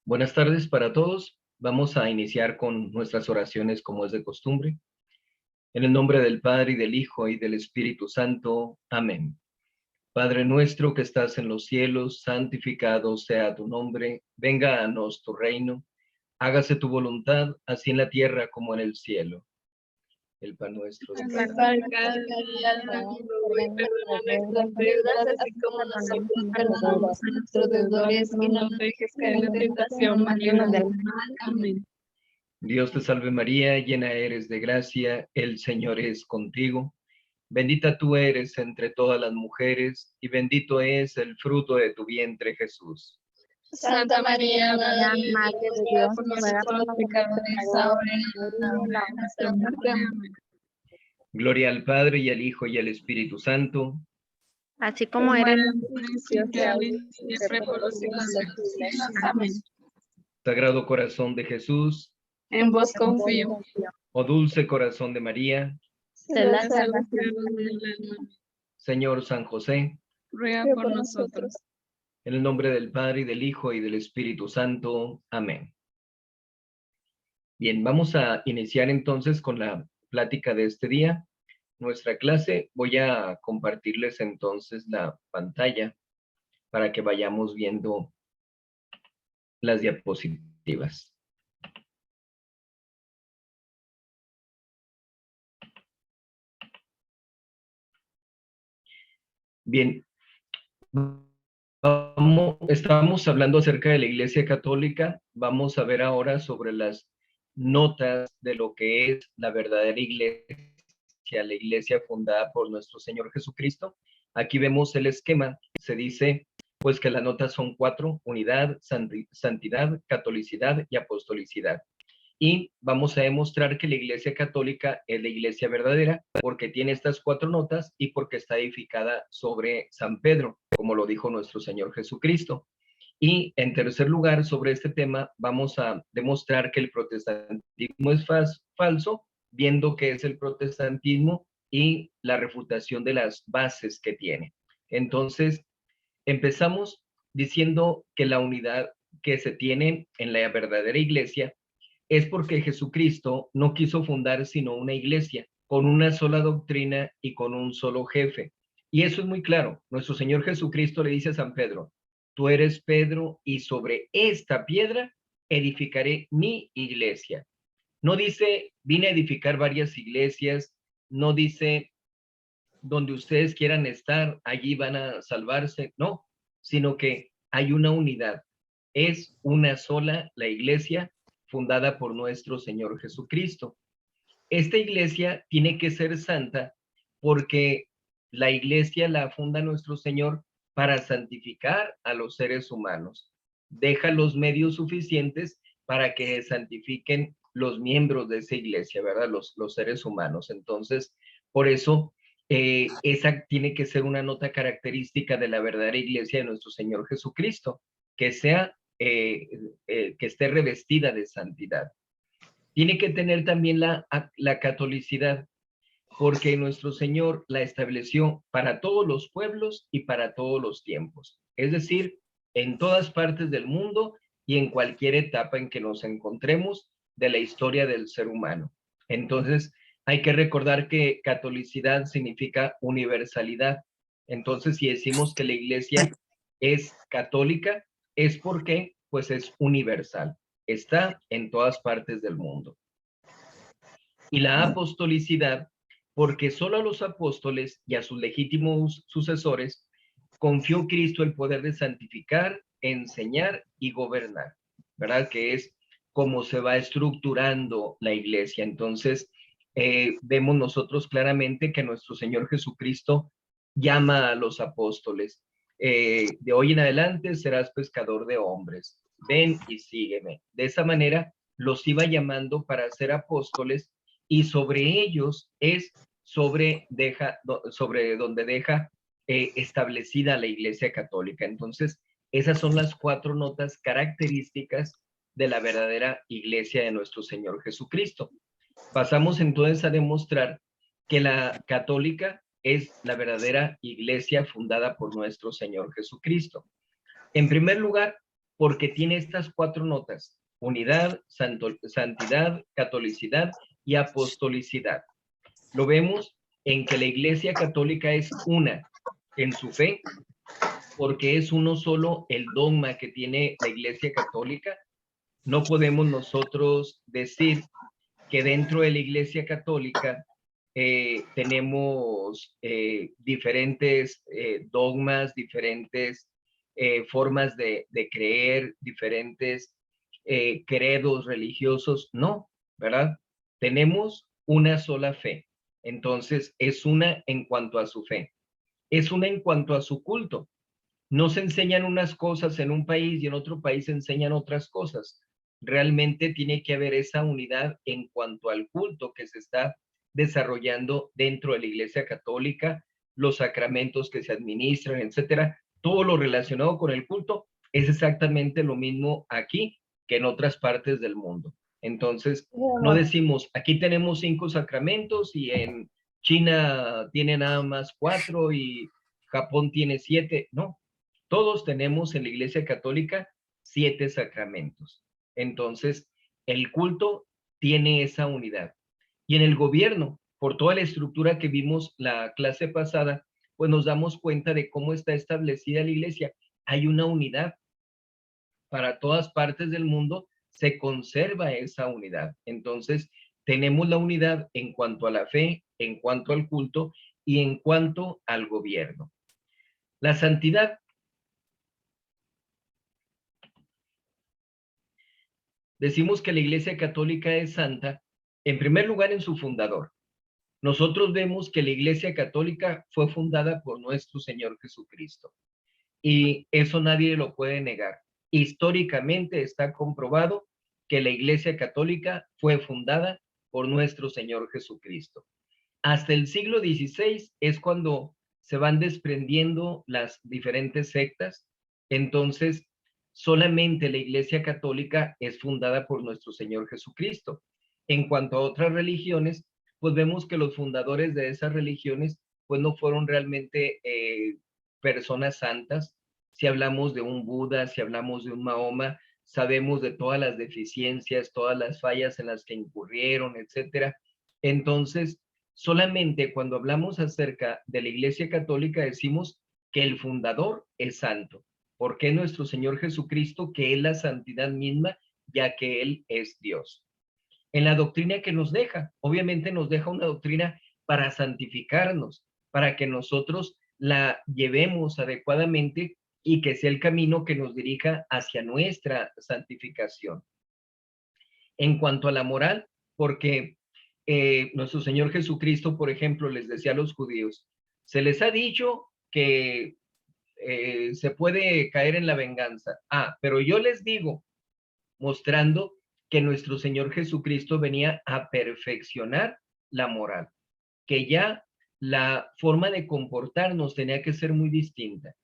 Buenas tardes para todos. Vamos a iniciar con nuestras oraciones como es de costumbre. En el nombre del Padre, y del Hijo, y del Espíritu Santo. Amén. Padre nuestro que estás en los cielos, santificado sea tu nombre. Venga a nos tu reino. Hágase tu voluntad, así en la tierra como en el cielo. El pan nuestro de cada Cada día, danos hoy, perdona nuestras deudas, así como nosotros perdonamos a nuestros deudores, y no nos dejes caer en tentación, mas líbranos del mal. Amén. Dios te salve María, llena eres de gracia, el Señor es contigo. Bendita tú eres entre todas las mujeres, y bendito es el fruto de tu vientre, Jesús. Santa María, Madre de Dios, por nosotros los pecadores, ahora y en la hora de nuestra muerte. Amén. Gloria al Padre, y al Hijo, y al Espíritu Santo. Así como era en un principio, siempre, por los siglos de los siglos. Amén. Sagrado Corazón de Jesús, en vos confío. Oh dulce corazón de María, De la salvación del alma. Señor San José, Ruega por nosotros. en el nombre del Padre, y del Hijo, y del Espíritu Santo. Amén. Bien, vamos a iniciar entonces con la plática de este día. Nuestra clase, voy a compartirles entonces la pantalla para que vayamos viendo las diapositivas. Bien, estamos hablando acerca de la Iglesia Católica. Vamos a ver ahora sobre las notas de lo que es la verdadera iglesia, la iglesia fundada por nuestro Señor Jesucristo. Aquí vemos el esquema. Se dice pues que las notas son 4: unidad, santidad, catolicidad y apostolicidad. Y vamos a demostrar que la Iglesia Católica es la iglesia verdadera porque tiene estas 4 notas y porque está edificada sobre San Pedro, como lo dijo nuestro Señor Jesucristo. Y en tercer lugar, sobre este tema, vamos a demostrar que el protestantismo es falso, viendo qué es el protestantismo y la refutación de las bases que tiene. Entonces, empezamos diciendo que la unidad que se tiene en la verdadera iglesia es porque Jesucristo no quiso fundar sino una iglesia con una sola doctrina y con un solo jefe. Y eso es muy claro. Nuestro Señor Jesucristo le dice a San Pedro: tú eres Pedro, y sobre esta piedra edificaré mi iglesia. No dice vine a edificar varias iglesias, no dice donde ustedes quieran estar, allí van a salvarse, no, sino que hay una unidad. Es una sola la iglesia fundada por nuestro Señor Jesucristo. Esta iglesia tiene que ser santa porque la iglesia la funda nuestro Señor para santificar a los seres humanos. Deja los medios suficientes para que santifiquen los miembros de esa iglesia, ¿verdad? Los seres humanos. Entonces, por eso, esa tiene que ser una nota característica de la verdadera iglesia de nuestro Señor Jesucristo, que sea, que esté revestida de santidad. Tiene que tener también la catolicidad, porque nuestro Señor la estableció para todos los pueblos y para todos los tiempos. Es decir, en todas partes del mundo y en cualquier etapa en que nos encontremos de la historia del ser humano. Entonces, hay que recordar que catolicidad significa universalidad. Entonces, si decimos que la iglesia es católica, es porque pues es universal. Está en todas partes del mundo. Y la apostolicidad, porque solo a los apóstoles y a sus legítimos sucesores confió Cristo el poder de santificar, enseñar y gobernar, ¿verdad? Que es como se va estructurando la iglesia. Entonces, vemos nosotros claramente que nuestro Señor Jesucristo llama a los apóstoles. De hoy en adelante serás pescador de hombres. Ven y sígueme. De esa manera los iba llamando para ser apóstoles, y sobre ellos es sobre donde deja establecida la Iglesia Católica. Entonces, esas son las 4 notas características de la verdadera Iglesia de nuestro Señor Jesucristo. Pasamos entonces a demostrar que la católica es la verdadera iglesia fundada por nuestro Señor Jesucristo. En primer lugar, porque tiene estas 4 notas: unidad, santidad, catolicidad y apostolicidad. Lo vemos en que la Iglesia Católica es una en su fe, porque es uno solo el dogma que tiene la Iglesia Católica. No podemos nosotros decir que dentro de la Iglesia Católica tenemos diferentes dogmas, diferentes formas de creer, diferentes credos religiosos. No, ¿verdad? Tenemos una sola fe. Entonces, es una en cuanto a su fe. Es una en cuanto a su culto. No se enseñan unas cosas en un país y en otro país se enseñan otras cosas. Realmente tiene que haber esa unidad en cuanto al culto que se está desarrollando dentro de la Iglesia Católica, los sacramentos que se administran, etcétera. Todo lo relacionado con el culto es exactamente lo mismo aquí que en otras partes del mundo. Entonces, no decimos, aquí tenemos 5 sacramentos y en China tiene nada más 4 y Japón tiene 7. No, todos tenemos en la Iglesia Católica 7 sacramentos. Entonces, el culto tiene esa unidad. Y en el gobierno, por toda la estructura que vimos la clase pasada, pues nos damos cuenta de cómo está establecida la Iglesia. Hay una unidad. Para todas partes del mundo se conserva esa unidad. Entonces, tenemos la unidad en cuanto a la fe, en cuanto al culto y en cuanto al gobierno. La santidad. Decimos que la Iglesia Católica es santa, en primer lugar, en su fundador. Nosotros vemos que la Iglesia Católica fue fundada por nuestro Señor Jesucristo. Y eso nadie lo puede negar. Históricamente está comprobado que la Iglesia Católica fue fundada por nuestro Señor Jesucristo. Hasta el siglo XVI es cuando se van desprendiendo las diferentes sectas. Entonces, solamente la Iglesia Católica es fundada por nuestro Señor Jesucristo. En cuanto a otras religiones, pues vemos que los fundadores de esas religiones pues no fueron realmente personas santas. Si hablamos de un Buda, si hablamos de un Mahoma, sabemos de todas las deficiencias, todas las fallas en las que incurrieron, etcétera. Entonces, solamente cuando hablamos acerca de la Iglesia Católica decimos que el fundador es santo, porque nuestro Señor Jesucristo, que es la santidad misma, ya que Él es Dios. En la doctrina que nos deja, obviamente nos deja una doctrina para santificarnos, para que nosotros la llevemos adecuadamente y que sea el camino que nos dirija hacia nuestra santificación. En cuanto a la moral, porque nuestro Señor Jesucristo, por ejemplo, les decía a los judíos, se les ha dicho que se puede caer en la venganza. Pero yo les digo, mostrando que nuestro Señor Jesucristo venía a perfeccionar la moral, que ya la forma de comportarnos tenía que ser muy distinta.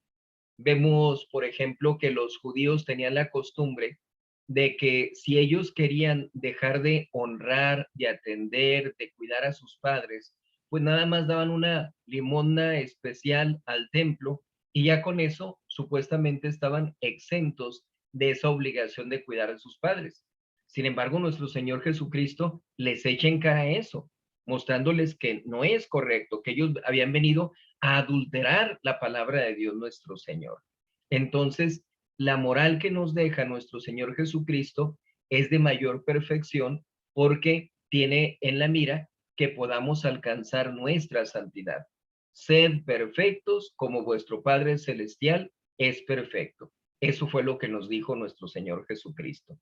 Vemos, por ejemplo, que los judíos tenían la costumbre de que si ellos querían dejar de honrar, de atender, de cuidar a sus padres, pues nada más daban una limosna especial al templo y ya con eso supuestamente estaban exentos de esa obligación de cuidar a sus padres. Sin embargo, nuestro Señor Jesucristo les echa en cara eso, mostrándoles que no es correcto, que ellos habían venido a adulterar la palabra de Dios nuestro Señor. Entonces, la moral que nos deja nuestro Señor Jesucristo es de mayor perfección porque tiene en la mira que podamos alcanzar nuestra santidad. Sed perfectos como vuestro Padre Celestial es perfecto. Eso fue lo que nos dijo nuestro Señor Jesucristo.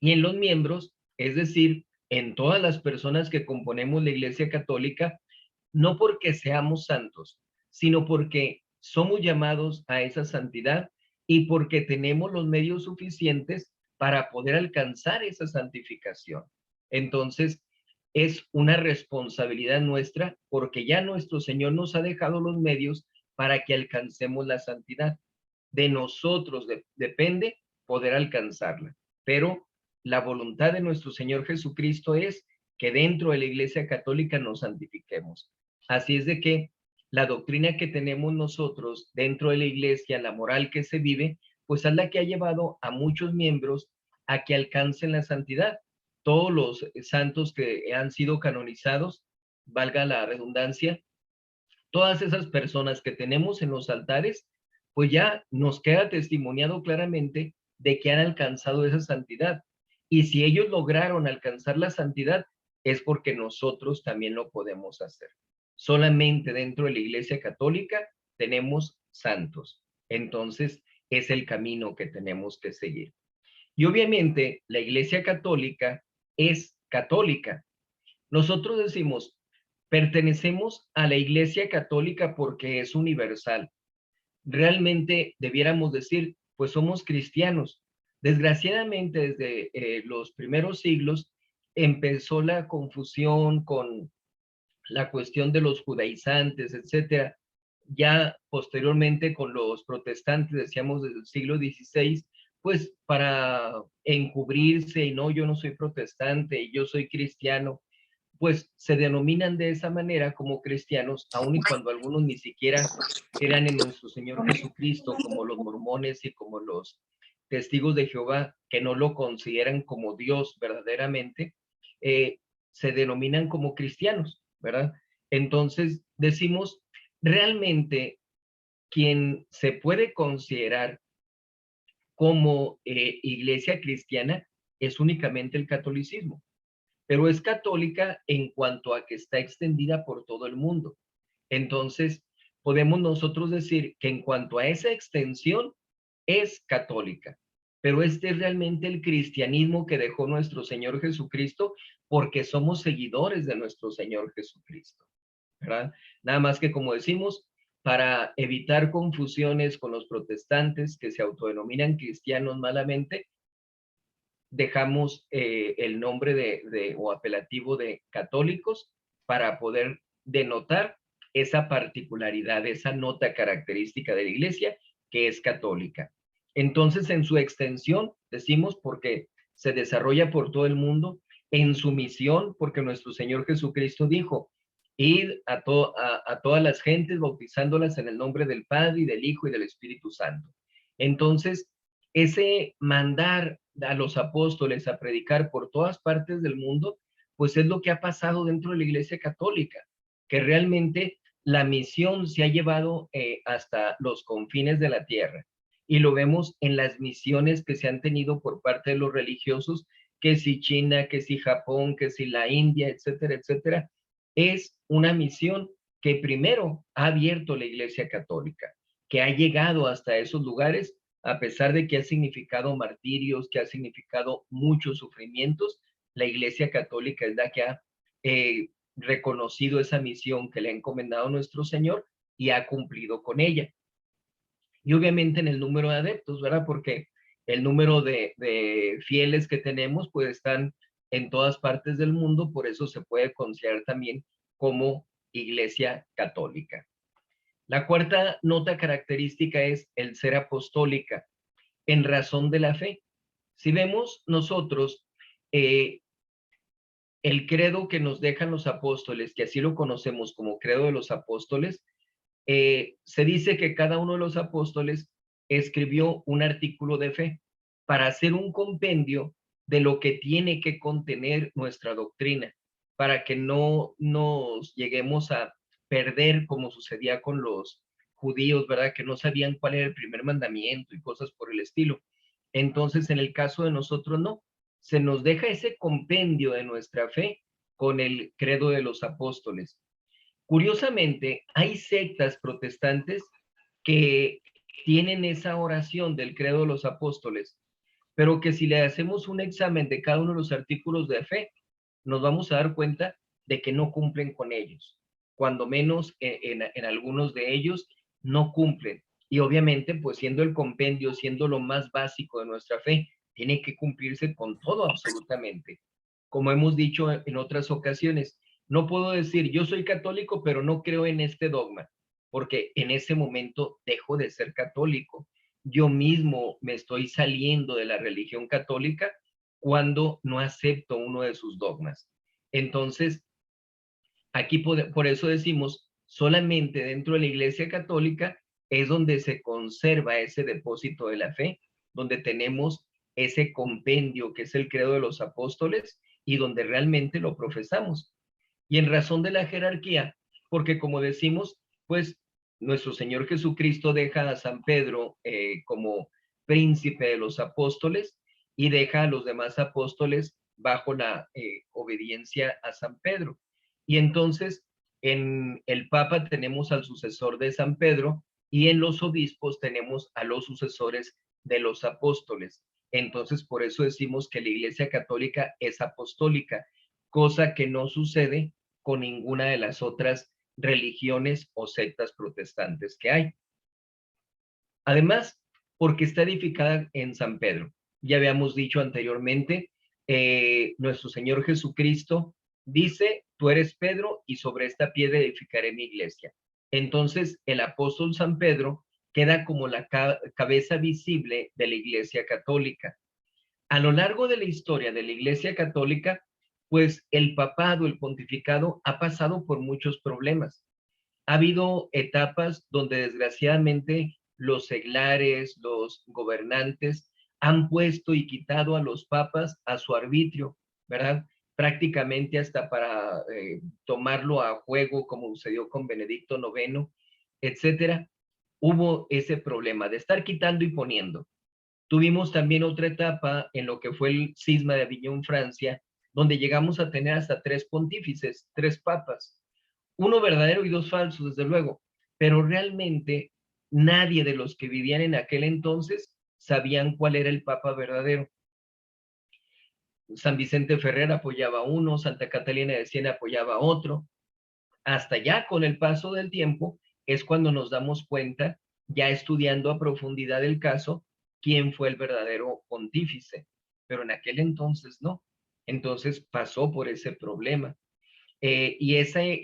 Y en los miembros, es decir, en todas las personas que componemos la Iglesia Católica, no porque seamos santos, sino porque somos llamados a esa santidad y porque tenemos los medios suficientes para poder alcanzar esa santificación. Entonces, es una responsabilidad nuestra porque ya nuestro Señor nos ha dejado los medios para que alcancemos la santidad. De nosotros depende poder alcanzarla, pero la voluntad de nuestro Señor Jesucristo es que dentro de la Iglesia Católica nos santifiquemos. Así es de que la doctrina que tenemos nosotros dentro de la Iglesia, la moral que se vive, pues es la que ha llevado a muchos miembros a que alcancen la santidad. Todos los santos que han sido canonizados, valga la redundancia, todas esas personas que tenemos en los altares, pues ya nos queda testimoniado claramente de que han alcanzado esa santidad. Y si ellos lograron alcanzar la santidad, es porque nosotros también lo podemos hacer. Solamente dentro de la Iglesia Católica tenemos santos. Entonces, es el camino que tenemos que seguir. Y obviamente, la Iglesia Católica es católica. Nosotros decimos, pertenecemos a la Iglesia Católica porque es universal. Realmente debiéramos decir, pues somos cristianos. Desgraciadamente, desde los primeros siglos empezó la confusión con la cuestión de los judaizantes, etcétera. Ya posteriormente con los protestantes, decíamos desde el siglo XVI, pues para encubrirse y no, yo no soy protestante y yo soy cristiano, pues se denominan de esa manera como cristianos, aun y cuando algunos ni siquiera crean en nuestro Señor Jesucristo, como los mormones y como los testigos de Jehová, que no lo consideran como Dios verdaderamente, se denominan como cristianos, ¿verdad? Entonces decimos, realmente quien se puede considerar como iglesia cristiana es únicamente el catolicismo, pero es católica en cuanto a que está extendida por todo el mundo. Entonces, podemos nosotros decir que en cuanto a esa extensión, es católica, pero este es realmente el cristianismo que dejó nuestro Señor Jesucristo, porque somos seguidores de nuestro Señor Jesucristo, ¿verdad? Nada más que, como decimos, para evitar confusiones con los protestantes que se autodenominan cristianos malamente, dejamos el nombre o apelativo de católicos para poder denotar esa particularidad, esa nota característica de la iglesia que es católica. Entonces, en su extensión, decimos porque se desarrolla por todo el mundo, en su misión, porque nuestro Señor Jesucristo dijo, id a todas las gentes bautizándolas en el nombre del Padre y del Hijo y del Espíritu Santo. Entonces, ese mandar a los apóstoles a predicar por todas partes del mundo, pues es lo que ha pasado dentro de la Iglesia Católica, que realmente la misión se ha llevado hasta los confines de la tierra. Y lo vemos en las misiones que se han tenido por parte de los religiosos, que si China, que si Japón, que si la India, etcétera, etcétera. Es una misión que primero ha abierto la Iglesia Católica, que ha llegado hasta esos lugares a pesar de que ha significado martirios, que ha significado muchos sufrimientos. La Iglesia Católica es la que ha reconocido esa misión que le ha encomendado nuestro Señor y ha cumplido con ella. Y obviamente en el número de adeptos, ¿verdad? Porque el número de fieles que tenemos pues están en todas partes del mundo, por eso se puede considerar también como Iglesia Católica. La cuarta nota característica es el ser apostólica en razón de la fe. Si vemos nosotros el credo que nos dejan los apóstoles, que así lo conocemos como credo de los apóstoles, se dice que cada uno de los apóstoles escribió un artículo de fe para hacer un compendio de lo que tiene que contener nuestra doctrina, para que no nos lleguemos a perder como sucedía con los judíos, ¿verdad? Que no sabían cuál era el primer mandamiento y cosas por el estilo. Entonces, en el caso de nosotros, no. Se nos deja ese compendio de nuestra fe con el credo de los apóstoles. Curiosamente, hay sectas protestantes que tienen esa oración del credo de los apóstoles, pero que si le hacemos un examen de cada uno de los artículos de fe, nos vamos a dar cuenta de que no cumplen con ellos. Cuando menos en algunos de ellos no cumplen. Y obviamente, pues siendo el compendio, siendo lo más básico de nuestra fe, tiene que cumplirse con todo absolutamente. Como hemos dicho en otras ocasiones, no puedo decir yo soy católico, pero no creo en este dogma, porque en ese momento dejo de ser católico. Yo mismo me estoy saliendo de la religión católica cuando no acepto uno de sus dogmas. Entonces, aquí por eso decimos, solamente dentro de la Iglesia Católica es donde se conserva ese depósito de la fe, donde tenemos ese compendio que es el credo de los apóstoles y donde realmente lo profesamos. Y en razón de la jerarquía, porque como decimos, pues nuestro Señor Jesucristo deja a San Pedro como príncipe de los apóstoles y deja a los demás apóstoles bajo la obediencia a San Pedro. Y entonces en el Papa tenemos al sucesor de San Pedro y en los obispos tenemos a los sucesores de los apóstoles. Entonces, por eso decimos que la Iglesia Católica es apostólica, cosa que no sucede con ninguna de las otras religiones o sectas protestantes que hay. Además, porque está edificada en San Pedro. Ya habíamos dicho anteriormente, nuestro Señor Jesucristo dice, tú eres Pedro y sobre esta piedra edificaré mi iglesia. Entonces, el apóstol San Pedro queda como la cabeza visible de la Iglesia Católica. A lo largo de la historia de la Iglesia Católica, pues el papado, el pontificado, ha pasado por muchos problemas. Ha habido etapas donde desgraciadamente los seglares, los gobernantes han puesto y quitado a los papas a su arbitrio, ¿verdad? Prácticamente hasta para tomarlo a juego, como sucedió con Benedicto IX, etcétera. Hubo ese problema de estar quitando y poniendo. Tuvimos también otra etapa en lo que fue el cisma de Aviñón, Francia, donde llegamos a tener hasta 3 pontífices, 3 papas, uno verdadero y 2 falsos, desde luego, pero realmente nadie de los que vivían en aquel entonces sabían cuál era el papa verdadero. San Vicente Ferrer apoyaba a uno, Santa Catalina de Siena apoyaba a otro. Hasta ya con el paso del tiempo es cuando nos damos cuenta, ya estudiando a profundidad el caso, quién fue el verdadero pontífice, pero en aquel entonces no. Entonces pasó por ese problema. Y ese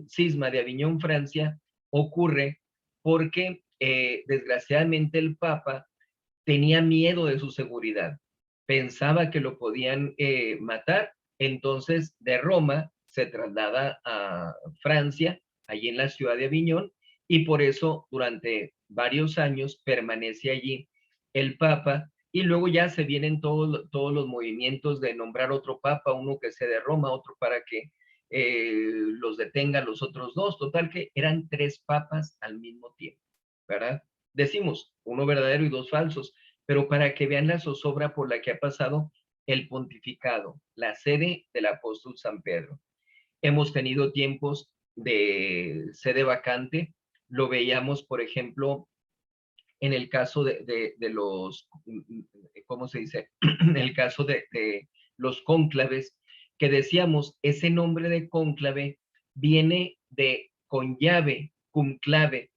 cisma de Aviñón, Francia, ocurre porque desgraciadamente el Papa tenía miedo de su seguridad, pensaba que lo podían matar, entonces de Roma se traslada a Francia, allí en la ciudad de Aviñón, y por eso durante varios años permanece allí el Papa, y luego ya se vienen todos los movimientos de nombrar otro Papa, uno que sea de Roma, otro para que los detengan los otros dos, total que eran 3 papas al mismo tiempo, ¿verdad? Decimos, uno verdadero y 2 falsos, pero para que vean la zozobra por la que ha pasado el pontificado, la sede del apóstol San Pedro. Hemos tenido tiempos de sede vacante, lo veíamos, por ejemplo, en el caso de los, ¿cómo se dice? En el caso de los cónclaves, que decíamos, ese nombre de cónclave viene de con llave, conclave,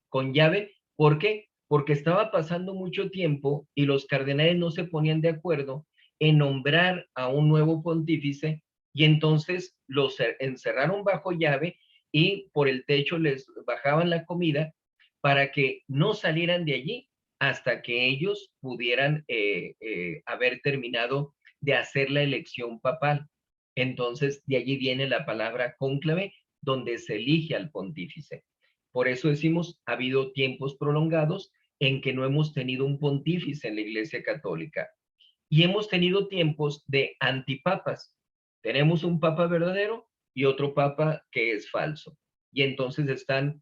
con llave. ¿Por qué? Porque estaba pasando mucho tiempo y los cardenales no se ponían de acuerdo en nombrar a un nuevo pontífice y entonces los encerraron bajo llave y por el techo les bajaban la comida para que no salieran de allí hasta que ellos pudieran haber terminado de hacer la elección papal. Entonces, de allí viene la palabra cónclave, donde se elige al pontífice. Por eso decimos, ha habido tiempos prolongados en que no hemos tenido un pontífice en la Iglesia Católica. Y hemos tenido tiempos de antipapas. Tenemos un papa verdadero y otro papa que es falso. Y entonces están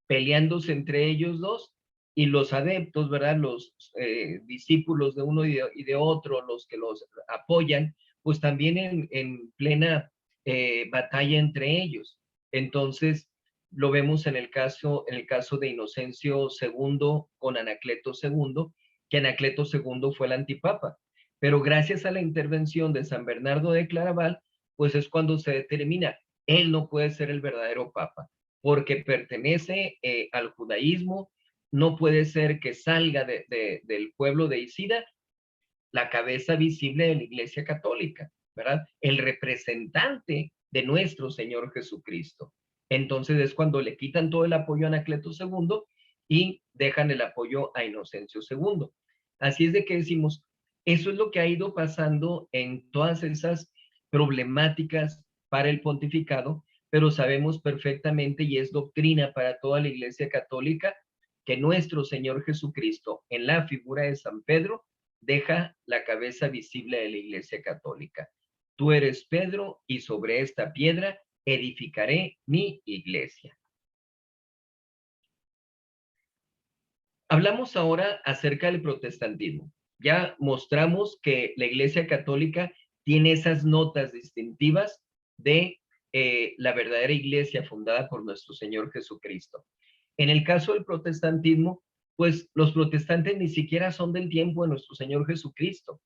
peleándose entre ellos dos y los adeptos, ¿verdad? Los discípulos de uno y de otro, los que los apoyan, pues también en plena batalla entre ellos. Entonces, lo vemos en el caso de Inocencio II con Anacleto II, que Anacleto II fue el antipapa. Pero gracias a la intervención de San Bernardo de Claraval, pues es cuando se determina, él no puede ser el verdadero papa, porque pertenece al judaísmo, no puede ser que salga del pueblo de Isida la cabeza visible de la Iglesia Católica, ¿verdad? El representante de nuestro Señor Jesucristo. Entonces es cuando le quitan todo el apoyo a Anacleto II y dejan el apoyo a Inocencio II. Así es de que decimos, eso es lo que ha ido pasando en todas esas problemáticas para el pontificado, pero sabemos perfectamente y es doctrina para toda la Iglesia Católica que nuestro Señor Jesucristo, en la figura de San Pedro, deja la cabeza visible de la Iglesia Católica. Tú eres Pedro y sobre esta piedra edificaré mi iglesia. Hablamos ahora acerca del protestantismo. Ya mostramos que la Iglesia Católica tiene esas notas distintivas de la verdadera iglesia fundada por nuestro Señor Jesucristo. En el caso del protestantismo, pues los protestantes ni siquiera son del tiempo de nuestro Señor Jesucristo.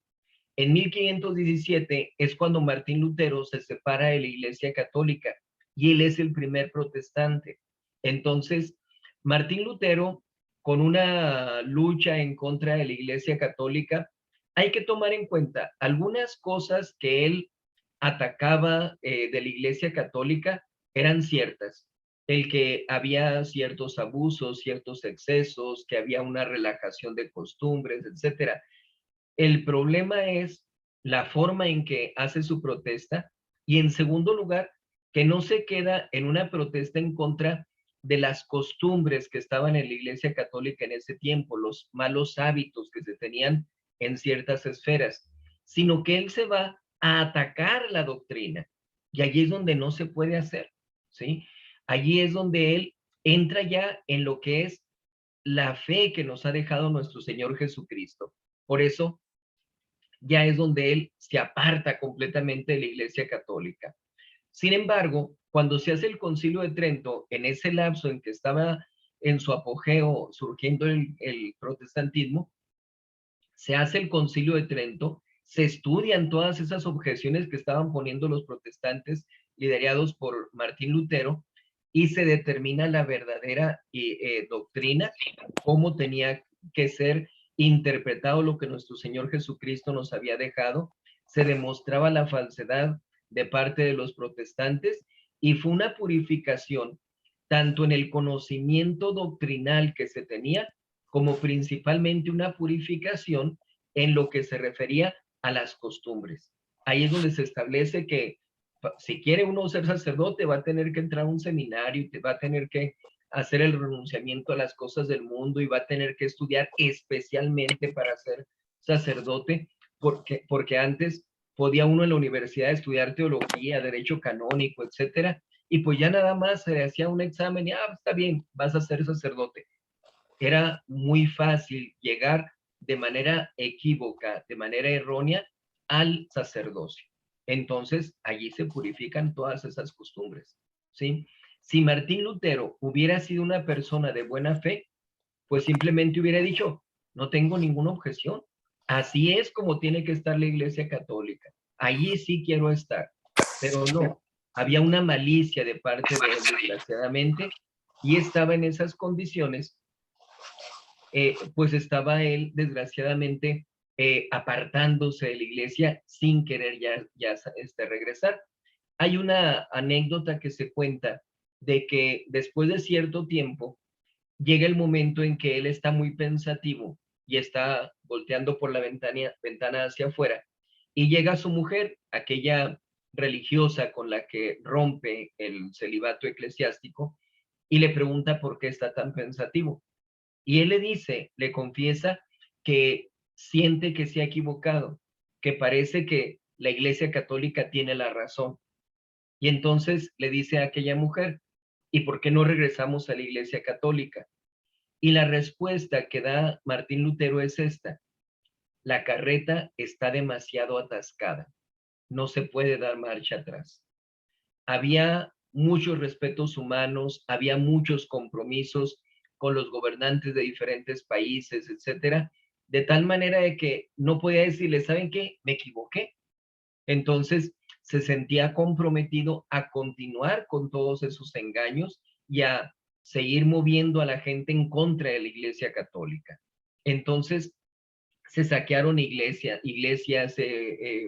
En 1517 es cuando Martín Lutero se separa de la Iglesia Católica y él es el primer protestante. Entonces, Martín Lutero, con una lucha en contra de la Iglesia Católica, hay que tomar en cuenta algunas cosas que él atacaba de la Iglesia Católica eran ciertas. El que había ciertos abusos, ciertos excesos, que había una relajación de costumbres, etcétera. El problema es la forma en que hace su protesta y en segundo lugar, que no se queda en una protesta en contra de las costumbres que estaban en la Iglesia Católica en ese tiempo, los malos hábitos que se tenían en ciertas esferas, sino que él se va a atacar la doctrina. Y allí es donde no se puede hacer, ¿sí? Allí es donde él entra ya en lo que es la fe que nos ha dejado nuestro Señor Jesucristo. Por eso, ya es donde él se aparta completamente de la Iglesia Católica. Sin embargo, cuando se hace el Concilio de Trento, en ese lapso en que estaba en su apogeo surgiendo el protestantismo, se hace el Concilio de Trento, se estudian todas esas objeciones que estaban poniendo los protestantes liderados por Martín Lutero y se determina la verdadera doctrina, cómo tenía que ser interpretado lo que nuestro Señor Jesucristo nos había dejado, se demostraba la falsedad de parte de los protestantes y fue una purificación tanto en el conocimiento doctrinal que se tenía como principalmente una purificación en lo que se refería a las costumbres. Ahí es donde se establece que si quiere uno ser sacerdote va a tener que entrar a un seminario y te va a tener que hacer el renunciamiento a las cosas del mundo y va a tener que estudiar especialmente para ser sacerdote, porque antes podía uno en la universidad estudiar teología, derecho canónico, etcétera, y pues ya nada más se le hacía un examen y está bien, vas a ser sacerdote. Era muy fácil llegar de manera equívoca, de manera errónea al sacerdocio. Entonces, allí se purifican todas esas costumbres, ¿sí? Si Martín Lutero hubiera sido una persona de buena fe, pues simplemente hubiera dicho, no tengo ninguna objeción. Así es como tiene que estar la Iglesia Católica. Allí sí quiero estar. Pero no, había una malicia de parte de él, desgraciadamente, y estaba en esas condiciones, pues estaba él, desgraciadamente, apartándose de la iglesia sin querer ya regresar. Hay una anécdota que se cuenta de que después de cierto tiempo, llega el momento en que él está muy pensativo y está volteando por la ventana hacia afuera y llega su mujer, aquella religiosa con la que rompe el celibato eclesiástico, y le pregunta por qué está tan pensativo. Y él le dice, le confiesa que siente que se ha equivocado, que parece que la Iglesia Católica tiene la razón. Y entonces le dice a aquella mujer, ¿y por qué no regresamos a la Iglesia Católica? Y la respuesta que da Martín Lutero es esta: la carreta está demasiado atascada, no se puede dar marcha atrás. Había muchos respetos humanos, había muchos compromisos con los gobernantes de diferentes países, etcétera, de tal manera de que no podía decirle, ¿saben qué? Me equivoqué. Entonces se sentía comprometido a continuar con todos esos engaños y a seguir moviendo a la gente en contra de la Iglesia Católica. Entonces se saquearon iglesias,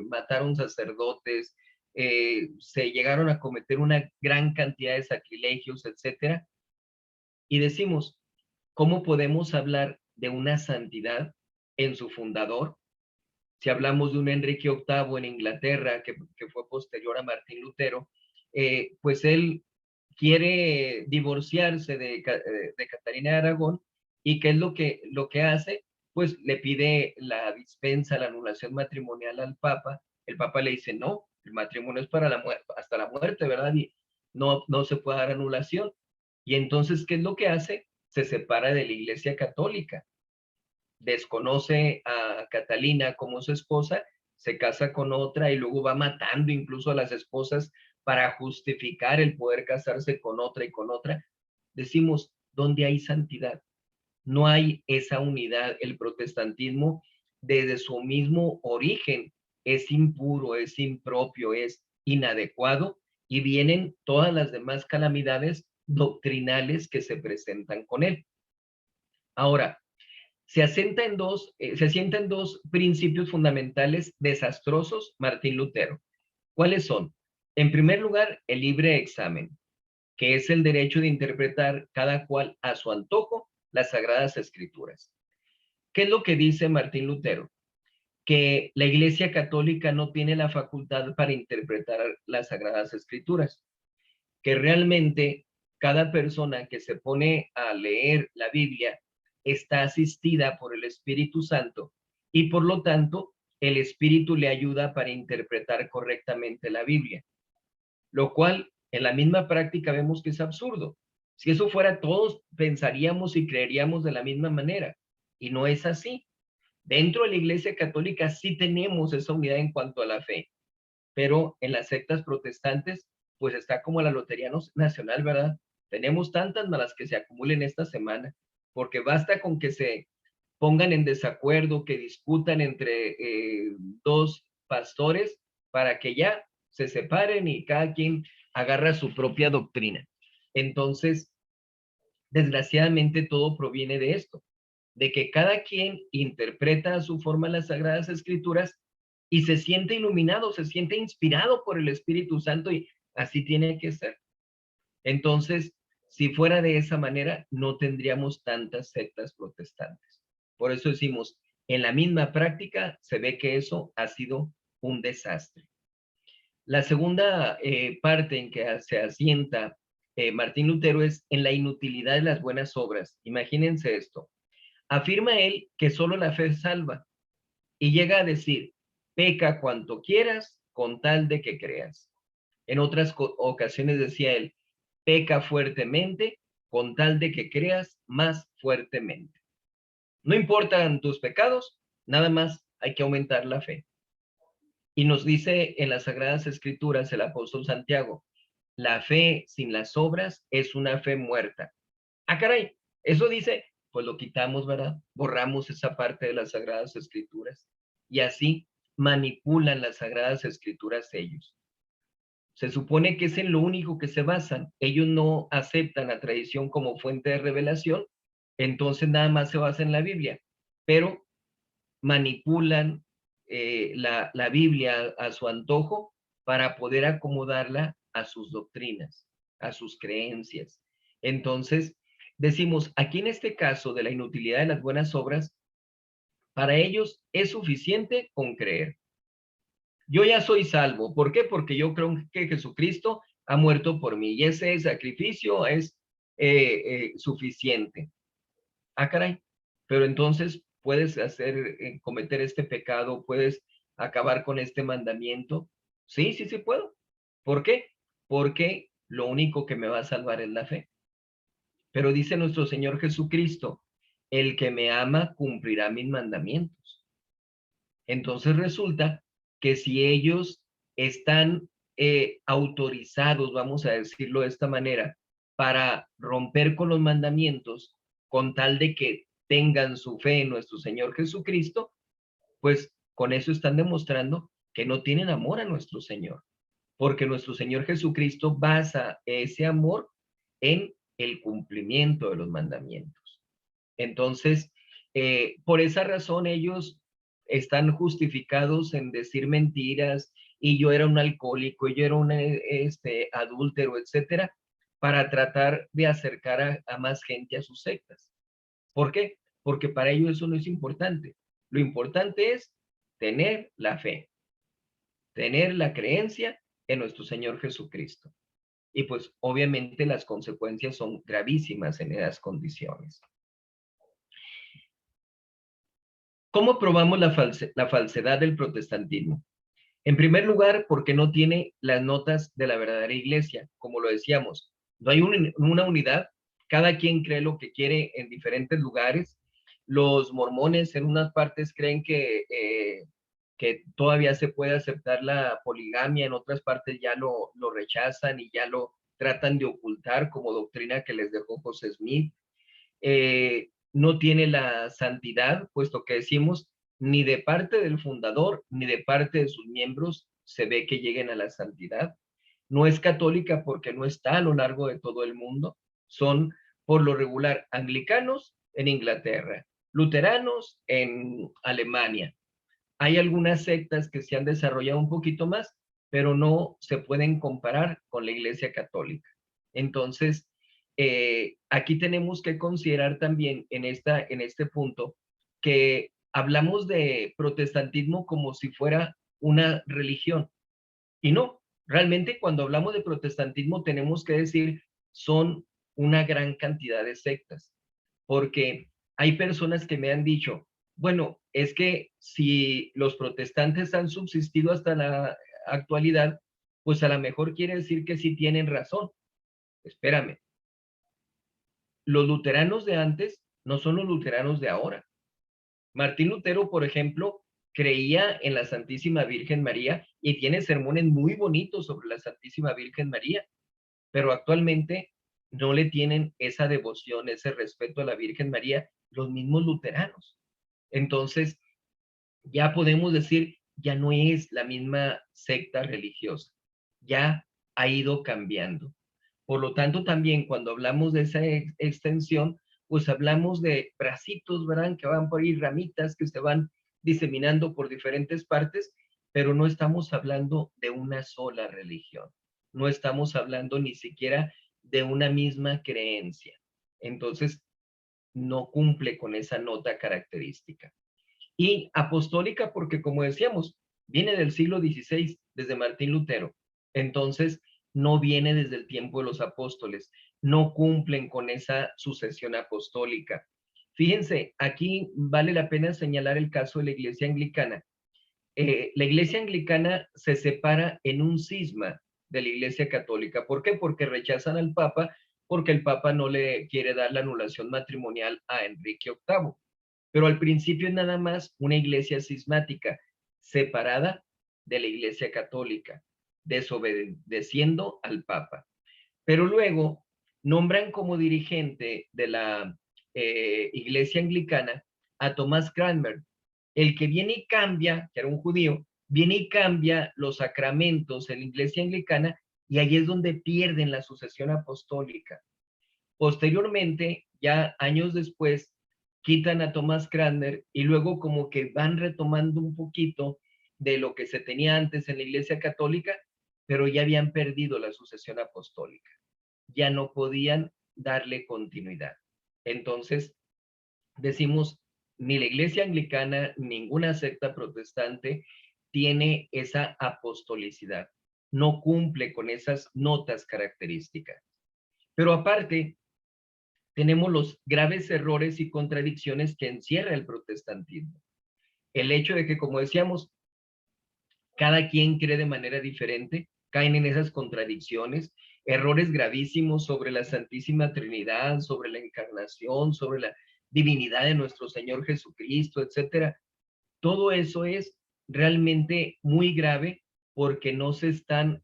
mataron sacerdotes, se llegaron a cometer una gran cantidad de sacrilegios, etcétera. Y decimos, ¿cómo podemos hablar de una santidad en su fundador? Si hablamos de un Enrique VIII en Inglaterra, que fue posterior a Martín Lutero, pues él quiere divorciarse de Catalina de Aragón, y ¿qué es lo que hace? Pues le pide la dispensa, la anulación matrimonial al Papa. El Papa le dice, no, el matrimonio es para la muerte, hasta la muerte, ¿verdad? Y no se puede dar anulación. Y entonces, ¿qué es lo que hace? Se separa de la Iglesia Católica, desconoce a Catalina como su esposa, se casa con otra y luego va matando incluso a las esposas para justificar el poder casarse con otra y con otra. Decimos, ¿dónde hay santidad? No hay esa unidad. El protestantismo, desde su mismo origen, es impuro, es impropio, es inadecuado, y vienen todas las demás calamidades doctrinales que se presentan con él. Ahora, se asienta en dos principios fundamentales desastrosos Martín Lutero. ¿Cuáles son? En primer lugar, el libre examen, que es el derecho de interpretar cada cual a su antojo las Sagradas Escrituras. ¿Qué es lo que dice Martín Lutero? Que la Iglesia Católica no tiene la facultad para interpretar las Sagradas Escrituras, que realmente cada persona que se pone a leer la Biblia está asistida por el Espíritu Santo, y por lo tanto el Espíritu le ayuda para interpretar correctamente la Biblia, lo cual en la misma práctica vemos que es absurdo. Si eso fuera, todos pensaríamos y creeríamos de la misma manera, y no es así. Dentro de la Iglesia Católica sí tenemos esa unidad en cuanto a la fe, pero en las sectas protestantes, pues está como la Lotería Nacional, ¿verdad? Tenemos tantas malas que se acumulen esta semana, porque basta con que se pongan en desacuerdo, que discutan entre dos pastores para que ya se separen y cada quien agarra su propia doctrina. Entonces, desgraciadamente todo proviene de esto, de que cada quien interpreta a su forma las Sagradas Escrituras y se siente iluminado, se siente inspirado por el Espíritu Santo, y así tiene que ser. Entonces, si fuera de esa manera, no tendríamos tantas sectas protestantes. Por eso decimos, en la misma práctica se ve que eso ha sido un desastre. La segunda parte en que se asienta Martín Lutero es en la inutilidad de las buenas obras. Imagínense esto. Afirma él que solo la fe salva, y llega a decir, peca cuanto quieras con tal de que creas. En otras ocasiones decía él, peca fuertemente con tal de que creas más fuertemente. No importan tus pecados, nada más hay que aumentar la fe. Y nos dice en las Sagradas Escrituras el apóstol Santiago, la fe sin las obras es una fe muerta. Ah, caray, eso dice, pues lo quitamos, ¿verdad? Borramos esa parte de las Sagradas Escrituras. Y así manipulan las Sagradas Escrituras ellos. Se supone que es en lo único que se basan. Ellos no aceptan la tradición como fuente de revelación, entonces nada más se basa en la Biblia, pero manipulan la Biblia a su antojo para poder acomodarla a sus doctrinas, a sus creencias. Entonces, decimos, aquí en este caso de la inutilidad de las buenas obras, para ellos es suficiente con creer. Yo ya soy salvo. ¿Por qué? Porque yo creo que Jesucristo ha muerto por mí y ese sacrificio es suficiente. Ah, caray. Pero entonces puedes cometer este pecado, puedes acabar con este mandamiento. Sí, sí, sí puedo. ¿Por qué? Porque lo único que me va a salvar es la fe. Pero dice nuestro Señor Jesucristo, el que me ama cumplirá mis mandamientos. Entonces resulta que si ellos están autorizados, vamos a decirlo de esta manera, para romper con los mandamientos, con tal de que tengan su fe en nuestro Señor Jesucristo, pues con eso están demostrando que no tienen amor a nuestro Señor, porque nuestro Señor Jesucristo basa ese amor en el cumplimiento de los mandamientos. Entonces, por esa razón ellos están justificados en decir mentiras, y yo era un alcohólico, y yo era un adúltero, etcétera, para tratar de acercar a más gente a sus sectas. ¿Por qué? Porque para ellos eso no es importante. Lo importante es tener la fe, tener la creencia en nuestro Señor Jesucristo. Y pues obviamente las consecuencias son gravísimas en esas condiciones. ¿Cómo probamos la falsedad del protestantismo? En primer lugar, porque no tiene las notas de la verdadera iglesia, como lo decíamos. No hay una unidad, cada quien cree lo que quiere en diferentes lugares. Los mormones en unas partes creen que todavía se puede aceptar la poligamia, en otras partes ya lo rechazan y ya lo tratan de ocultar como doctrina que les dejó José Smith. No tiene la santidad, puesto que decimos, ni de parte del fundador, ni de parte de sus miembros se ve que lleguen a la santidad. No es católica porque no está a lo largo de todo el mundo. Son, por lo regular, anglicanos en Inglaterra, luteranos en Alemania. Hay algunas sectas que se han desarrollado un poquito más, pero no se pueden comparar con la Iglesia Católica. Entonces, aquí tenemos que considerar también en este punto que hablamos de protestantismo como si fuera una religión. Y no, realmente cuando hablamos de protestantismo tenemos que decir son una gran cantidad de sectas, porque hay personas que me han dicho, bueno, es que si los protestantes han subsistido hasta la actualidad, pues a lo mejor quiere decir que sí tienen razón. Espérame, los luteranos de antes no son los luteranos de ahora. Martín Lutero, por ejemplo, creía en la Santísima Virgen María y tiene sermones muy bonitos sobre la Santísima Virgen María, pero actualmente no le tienen esa devoción, ese respeto a la Virgen María los mismos luteranos. Entonces, ya podemos decir, ya no es la misma secta religiosa, ya ha ido cambiando. Por lo tanto, también cuando hablamos de esa extensión, pues hablamos de bracitos, ¿verdad? Que van por ahí, ramitas que se van diseminando por diferentes partes, pero no estamos hablando de una sola religión. No estamos hablando ni siquiera de una misma creencia. Entonces, no cumple con esa nota característica. Y apostólica porque, como decíamos, viene del siglo XVI, desde Martín Lutero. Entonces, no viene desde el tiempo de los apóstoles, no cumplen con esa sucesión apostólica. Fíjense, aquí vale la pena señalar el caso de la Iglesia Anglicana. La Iglesia Anglicana se separa en un cisma de la Iglesia Católica. ¿Por qué? Porque rechazan al Papa, porque el Papa no le quiere dar la anulación matrimonial a Enrique VIII. Pero al principio es nada más una iglesia cismática, separada de la Iglesia Católica, desobedeciendo al Papa. Pero luego nombran como dirigente de la Iglesia Anglicana a Tomás Cranmer, el que viene y cambia, que era un judío, viene y cambia los sacramentos en la Iglesia Anglicana y ahí es donde pierden la sucesión apostólica. Posteriormente, ya años después, quitan a Thomas Cranmer y luego como que van retomando un poquito de lo que se tenía antes en la Iglesia Católica, pero ya habían perdido la sucesión apostólica. Ya no podían darle continuidad. Entonces, decimos, ni la Iglesia Anglicana, ninguna secta protestante tiene esa apostolicidad. No cumple con esas notas características. Pero aparte, tenemos los graves errores y contradicciones que encierra el protestantismo. El hecho de que, como decíamos, cada quien cree de manera diferente, caen en esas contradicciones, errores gravísimos sobre la Santísima Trinidad, sobre la encarnación, sobre la divinidad de nuestro Señor Jesucristo, etcétera. Todo eso es realmente muy grave porque no se están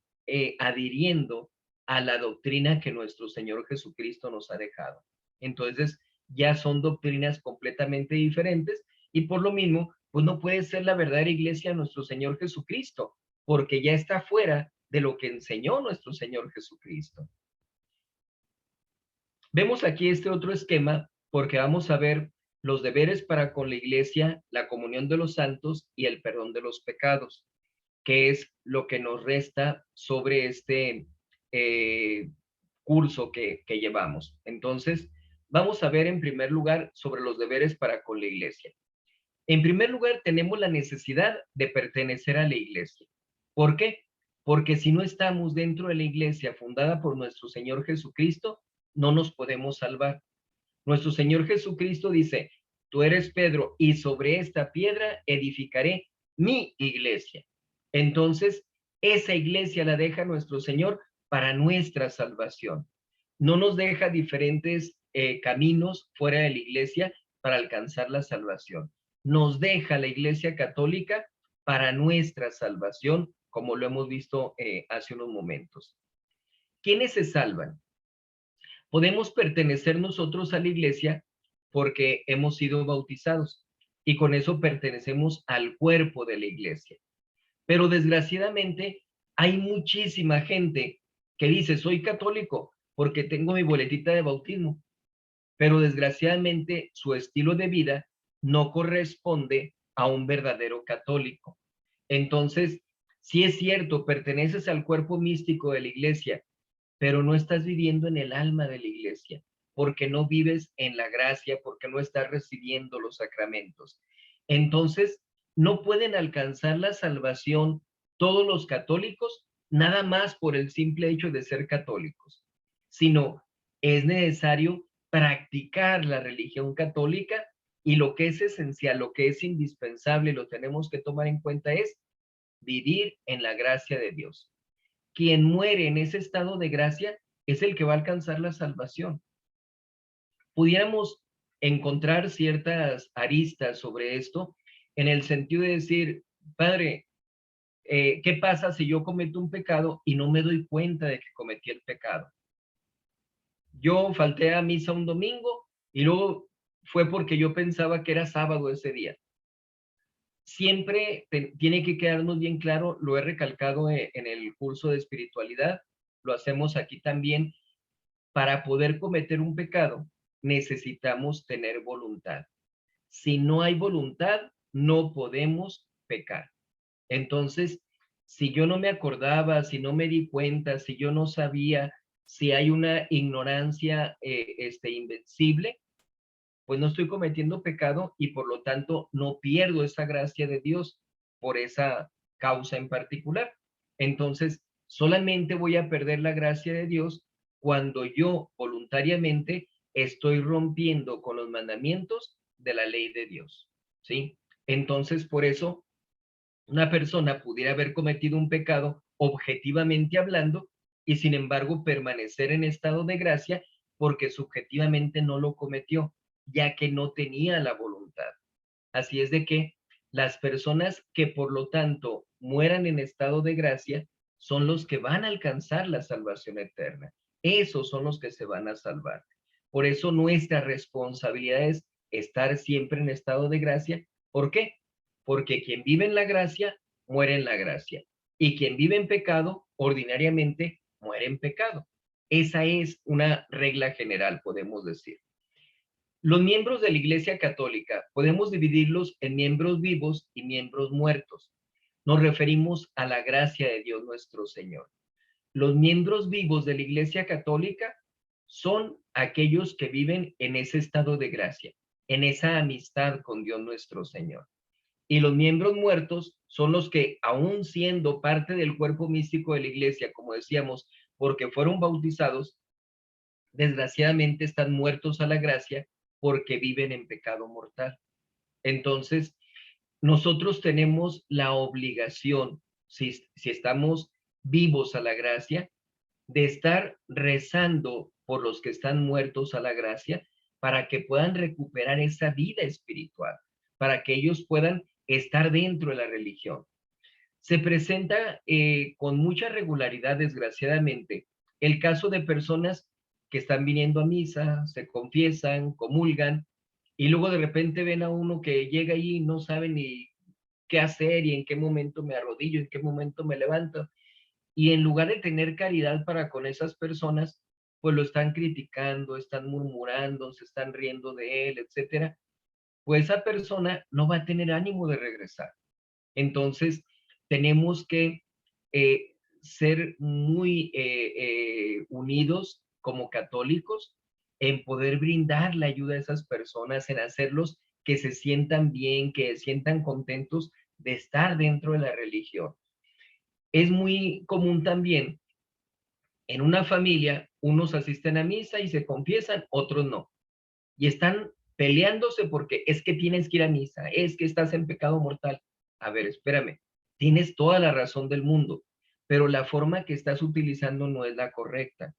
adhiriendo a la doctrina que nuestro Señor Jesucristo nos ha dejado. Entonces, ya son doctrinas completamente diferentes y por lo mismo, pues no puede ser la verdadera iglesia de nuestro Señor Jesucristo, porque ya está fuera de lo que enseñó nuestro Señor Jesucristo. Vemos aquí este otro esquema porque vamos a ver los deberes para con la iglesia, la comunión de los santos y el perdón de los pecados, que es lo que nos resta sobre este curso que llevamos. Entonces, vamos a ver en primer lugar sobre los deberes para con la iglesia. En primer lugar, tenemos la necesidad de pertenecer a la iglesia. ¿Por qué? porque si no estamos dentro de la iglesia fundada por nuestro Señor Jesucristo, no nos podemos salvar. Nuestro Señor Jesucristo dice, tú eres Pedro y sobre esta piedra edificaré mi iglesia. Entonces, esa iglesia la deja nuestro Señor para nuestra salvación. No nos deja diferentes caminos fuera de la iglesia para alcanzar la salvación. Nos deja la iglesia católica para nuestra salvación, como lo hemos visto hace unos momentos. ¿Quiénes se salvan? Podemos pertenecer nosotros a la iglesia porque hemos sido bautizados y con eso pertenecemos al cuerpo de la iglesia. Pero desgraciadamente hay muchísima gente que dice, soy católico porque tengo mi boletita de bautismo, pero desgraciadamente su estilo de vida no corresponde a un verdadero católico. Entonces, si es cierto, perteneces al cuerpo místico de la iglesia, pero no estás viviendo en el alma de la iglesia, porque no vives en la gracia, porque no estás recibiendo los sacramentos. Entonces, no pueden alcanzar la salvación todos los católicos, nada más por el simple hecho de ser católicos, sino es necesario practicar la religión católica y lo que es esencial, lo que es indispensable, lo tenemos que tomar en cuenta es vivir en la gracia de Dios. Quien muere en ese estado de gracia es el que va a alcanzar la salvación. Pudiéramos encontrar ciertas aristas sobre esto en el sentido de decir, Padre, ¿qué pasa si yo cometo un pecado y no me doy cuenta de que cometí el pecado? Yo falté a misa un domingo y luego fue porque yo pensaba que era sábado ese día. Siempre tiene que quedarnos bien claro, lo he recalcado en el curso de espiritualidad, lo hacemos aquí también, para poder cometer un pecado necesitamos tener voluntad. Si no hay voluntad, no podemos pecar. Entonces, si yo no me acordaba, si no me di cuenta, si yo no sabía, si hay una ignorancia invencible, pues no estoy cometiendo pecado y por lo tanto no pierdo esa gracia de Dios por esa causa en particular. Entonces, solamente voy a perder la gracia de Dios cuando yo voluntariamente estoy rompiendo con los mandamientos de la ley de Dios, ¿sí? Entonces, por eso, una persona pudiera haber cometido un pecado objetivamente hablando y sin embargo permanecer en estado de gracia porque subjetivamente no lo cometió, ya que no tenía la voluntad. Así es de que las personas que por lo tanto mueran en estado de gracia son los que van a alcanzar la salvación eterna. Esos son los que se van a salvar. Por eso nuestra responsabilidad es estar siempre en estado de gracia. ¿Por qué? Porque quien vive en la gracia, muere en la gracia. Y quien vive en pecado, ordinariamente muere en pecado. Esa es una regla general, podemos decir. Los miembros de la Iglesia Católica podemos dividirlos en miembros vivos y miembros muertos. Nos referimos a la gracia de Dios nuestro Señor. Los miembros vivos de la Iglesia Católica son aquellos que viven en ese estado de gracia, en esa amistad con Dios nuestro Señor. Y los miembros muertos son los que, aún siendo parte del cuerpo místico de la Iglesia, como decíamos, porque fueron bautizados, desgraciadamente están muertos a la gracia porque viven en pecado mortal. Entonces, nosotros tenemos la obligación, si estamos vivos a la gracia, de estar rezando por los que están muertos a la gracia para que puedan recuperar esa vida espiritual, para que ellos puedan estar dentro de la religión. Se presenta con mucha regularidad, desgraciadamente, el caso de personas que están viniendo a misa, se confiesan, comulgan, y luego de repente ven a uno que llega ahí y no sabe ni qué hacer y en qué momento me arrodillo, en qué momento me levanto. Y en lugar de tener caridad para con esas personas, pues lo están criticando, están murmurando, se están riendo de él, etcétera. Pues esa persona no va a tener ánimo de regresar. Entonces, tenemos que ser muy unidos como católicos en poder brindar la ayuda a esas personas, en hacerlos que se sientan bien, que se sientan contentos de estar dentro de la religión. es muy común también en una familia, unos asisten a misa y se confiesan, otros no. Y están peleándose porque es que tienes que ir a misa, es que estás en pecado mortal. A ver, espérame, tienes toda la razón del mundo, pero la forma que estás utilizando no es la correcta.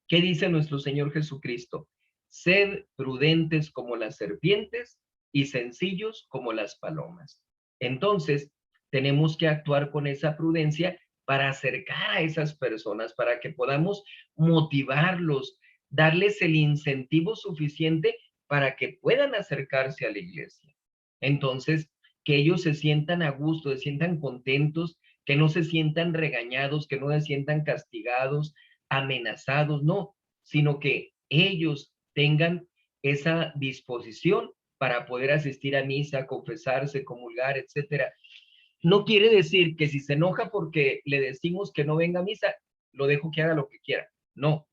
¿Qué dice nuestro Señor Jesucristo? Sed prudentes como las serpientes y sencillos como las palomas. Entonces, tenemos que actuar con esa prudencia para acercar a esas personas, para que podamos motivarlos, darles el incentivo suficiente para que puedan acercarse a la iglesia. Entonces, que ellos se sientan a gusto, se sientan contentos, que no se sientan regañados, que no se sientan castigados, amenazados, no, sino que ellos tengan esa disposición para poder asistir a misa, confesarse, comulgar, etcétera. No quiere decir que si se enoja porque le decimos que no venga a misa, lo dejo que haga lo que quiera. No,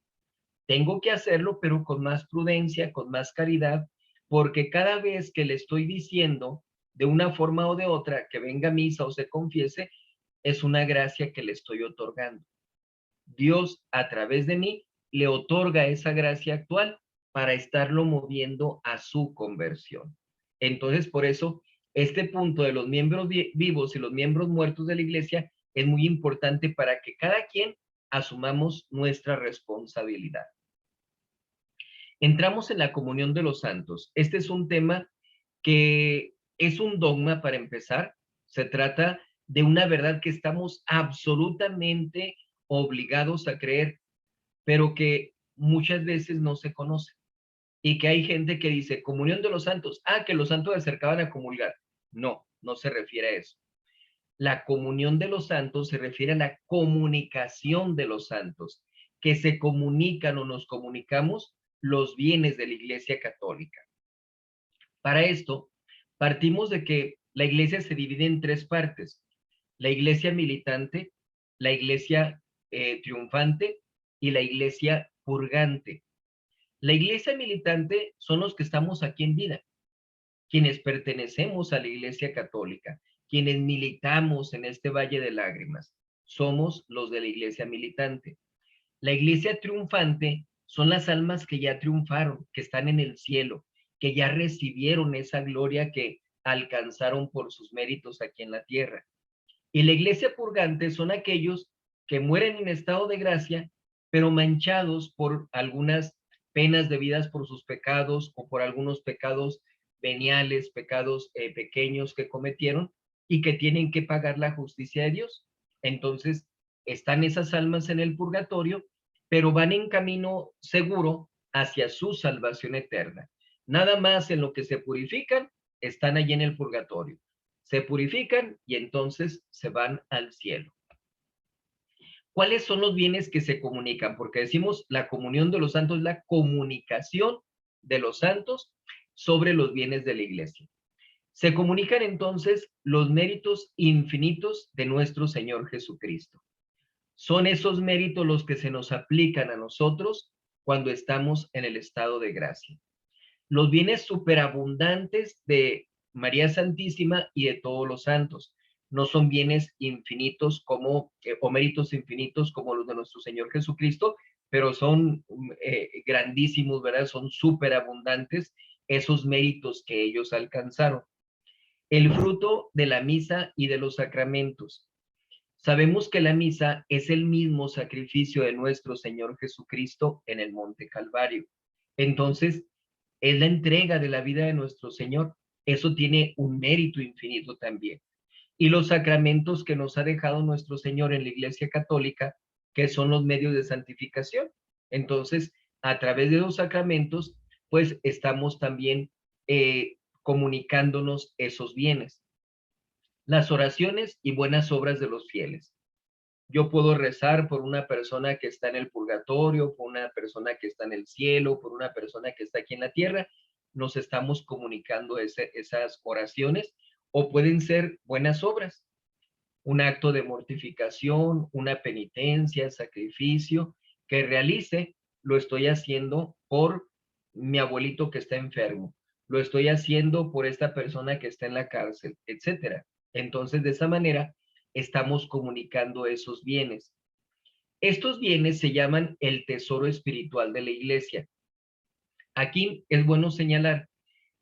tengo que hacerlo, pero con más prudencia, con más caridad, porque cada vez que le estoy diciendo de una forma o de otra que venga a misa o se confiese, es una gracia que le estoy otorgando. Dios a través de mí le otorga esa gracia actual para estarlo moviendo a su conversión. Entonces, por eso, este punto de los miembros vivos y los miembros muertos de la iglesia es muy importante para que cada quien asumamos nuestra responsabilidad. Entramos en la comunión de los santos. Este es un tema que es un dogma para empezar. Se trata de una verdad que estamos absolutamente obligados a creer, pero que muchas veces no se conoce. Y que hay gente que dice, comunión de los santos, que los santos se acercaban a comulgar. No, no se refiere a eso. La comunión de los santos se refiere a la comunicación de los santos, que se comunican o nos comunicamos los bienes de la Iglesia Católica. Para esto, partimos de que la Iglesia se divide en tres partes: la Iglesia militante, la Iglesia triunfante y la Iglesia purgante. La Iglesia militante son los que estamos aquí en vida, quienes pertenecemos a la Iglesia Católica, quienes militamos en este valle de lágrimas. Somos los de la Iglesia militante. La Iglesia triunfante son las almas que ya triunfaron, que están en el cielo, que ya recibieron esa gloria que alcanzaron por sus méritos aquí en la tierra. Y la Iglesia purgante son aquellos que mueren en estado de gracia, pero manchados por algunas penas debidas por sus pecados o por algunos pecados veniales, pecados pequeños que cometieron y que tienen que pagar la justicia de Dios. Entonces, están esas almas en el purgatorio, pero van en camino seguro hacia su salvación eterna. Nada más en lo que se purifican, están allí en el purgatorio. Se purifican y entonces se van al cielo. ¿Cuáles son los bienes que se comunican? Porque decimos la comunión de los santos, la comunicación de los santos sobre los bienes de la iglesia. Se comunican entonces los méritos infinitos de nuestro Señor Jesucristo. Son esos méritos los que se nos aplican a nosotros cuando estamos en el estado de gracia. Los bienes superabundantes de María Santísima y de todos los santos. No son bienes infinitos como, o méritos infinitos como los de nuestro Señor Jesucristo, pero son grandísimos, ¿verdad? Son superabundantes esos méritos que ellos alcanzaron. El fruto de la misa y de los sacramentos. Sabemos que la misa es el mismo sacrificio de nuestro Señor Jesucristo en el Monte Calvario. Entonces, es la entrega de la vida de nuestro Señor. Eso tiene un mérito infinito también. Y los sacramentos que nos ha dejado nuestro Señor en la Iglesia Católica, que son los medios de santificación. Entonces, a través de los sacramentos, pues estamos también comunicándonos esos bienes. Las oraciones y buenas obras de los fieles. Yo puedo rezar por una persona que está en el purgatorio, por una persona que está en el cielo, por una persona que está aquí en la tierra. Nos estamos comunicando esas oraciones, o pueden ser buenas obras, un acto de mortificación, una penitencia, sacrificio que realice. Lo estoy haciendo por mi abuelito que está enfermo, lo estoy haciendo por esta persona que está en la cárcel, etcétera. Entonces, de esa manera estamos comunicando esos bienes. Estos bienes se llaman el tesoro espiritual de la iglesia. Aquí es bueno señalar,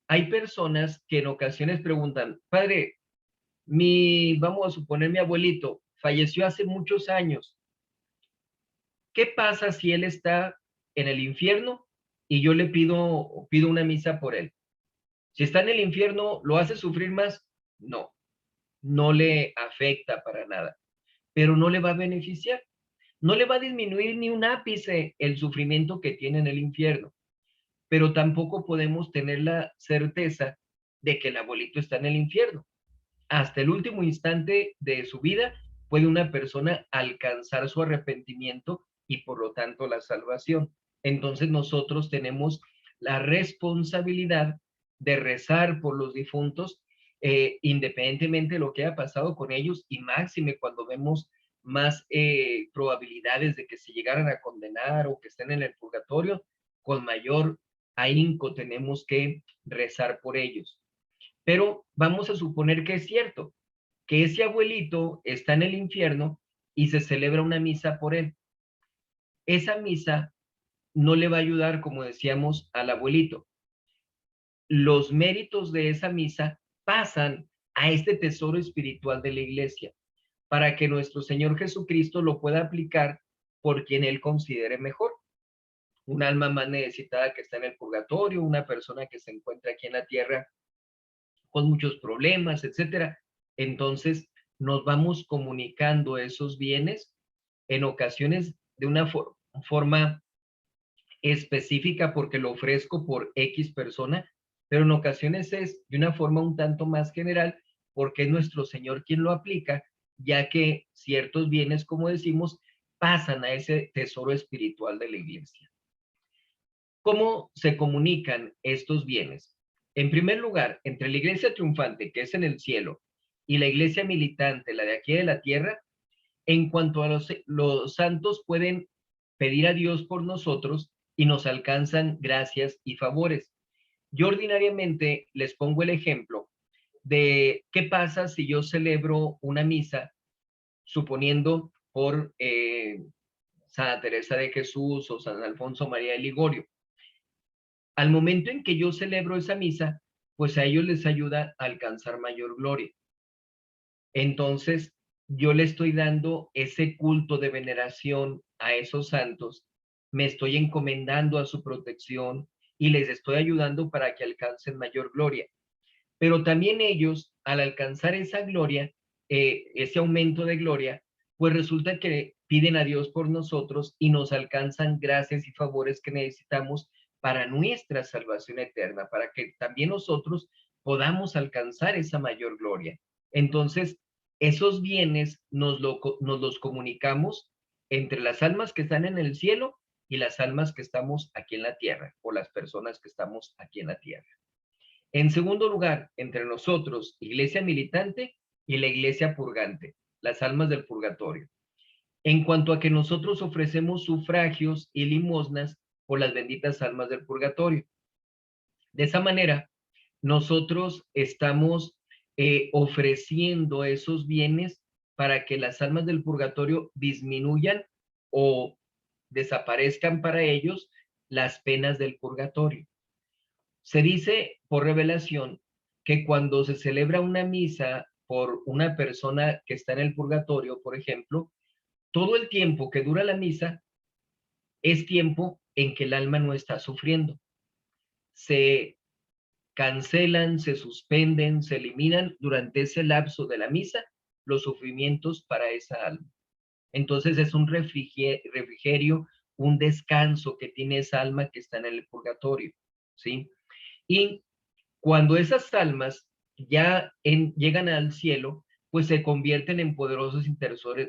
hay personas que en ocasiones preguntan, padre, vamos a suponer mi abuelito falleció hace muchos años. ¿Qué pasa si él está en el infierno y yo le pido una misa por él? Si está en el infierno, ¿lo hace sufrir más? No, no le afecta para nada, pero no le va a beneficiar. No le va a disminuir ni un ápice el sufrimiento que tiene en el infierno, pero tampoco podemos tener la certeza de que el abuelito está en el infierno. Hasta el último instante de su vida puede una persona alcanzar su arrepentimiento y por lo tanto la salvación. Entonces nosotros tenemos la responsabilidad de rezar por los difuntos, independientemente de lo que haya pasado con ellos y máxime cuando vemos más probabilidades de que se llegaran a condenar o que estén en el purgatorio, con mayor ahínco tenemos que rezar por ellos. Pero vamos a suponer que es cierto, que ese abuelito está en el infierno y se celebra una misa por él. Esa misa no le va a ayudar, como decíamos, al abuelito. Los méritos de esa misa pasan a este tesoro espiritual de la iglesia, para que nuestro Señor Jesucristo lo pueda aplicar por quien Él considere mejor. Un alma más necesitada que está en el purgatorio, una persona que se encuentra aquí en la tierra con muchos problemas, etcétera. Entonces, nos vamos comunicando esos bienes en ocasiones de una forma específica porque lo ofrezco por X persona, pero en ocasiones es de una forma un tanto más general porque es nuestro Señor quien lo aplica, ya que ciertos bienes, como decimos, pasan a ese tesoro espiritual de la iglesia. ¿Cómo se comunican estos bienes? En primer lugar, entre la iglesia triunfante, que es en el cielo, y la iglesia militante, la de aquí de la tierra, en cuanto a los santos pueden pedir a Dios por nosotros y nos alcanzan gracias y favores. Yo ordinariamente les pongo el ejemplo de qué pasa si yo celebro una misa, suponiendo por Santa Teresa de Jesús o San Alfonso María de Ligorio. Al momento en que yo celebro esa misa, pues a ellos les ayuda a alcanzar mayor gloria. Entonces, yo le estoy dando ese culto de veneración a esos santos, me estoy encomendando a su protección y les estoy ayudando para que alcancen mayor gloria. Pero también ellos, al alcanzar esa gloria, ese aumento de gloria, pues resulta que piden a Dios por nosotros y nos alcanzan gracias y favores que necesitamos para nuestra salvación eterna, para que también nosotros podamos alcanzar esa mayor gloria. Entonces, esos bienes nos los comunicamos entre las almas que están en el cielo y las almas que estamos aquí en la tierra, o las personas que estamos aquí en la tierra. En segundo lugar, entre nosotros, iglesia militante y la iglesia purgante, las almas del purgatorio. En cuanto a que nosotros ofrecemos sufragios y limosnas por las benditas almas del purgatorio. De esa manera, nosotros estamos ofreciendo esos bienes para que las almas del purgatorio disminuyan o desaparezcan para ellos las penas del purgatorio. Se dice por revelación que cuando se celebra una misa por una persona que está en el purgatorio, por ejemplo, todo el tiempo que dura la misa es tiempo en que el alma no está sufriendo. Se cancelan, se suspenden, se eliminan durante ese lapso de la misa los sufrimientos para esa alma. Entonces es un refrigerio, un descanso que tiene esa alma que está en el purgatorio, ¿sí? Y cuando esas almas ya llegan al cielo, pues se convierten en poderosos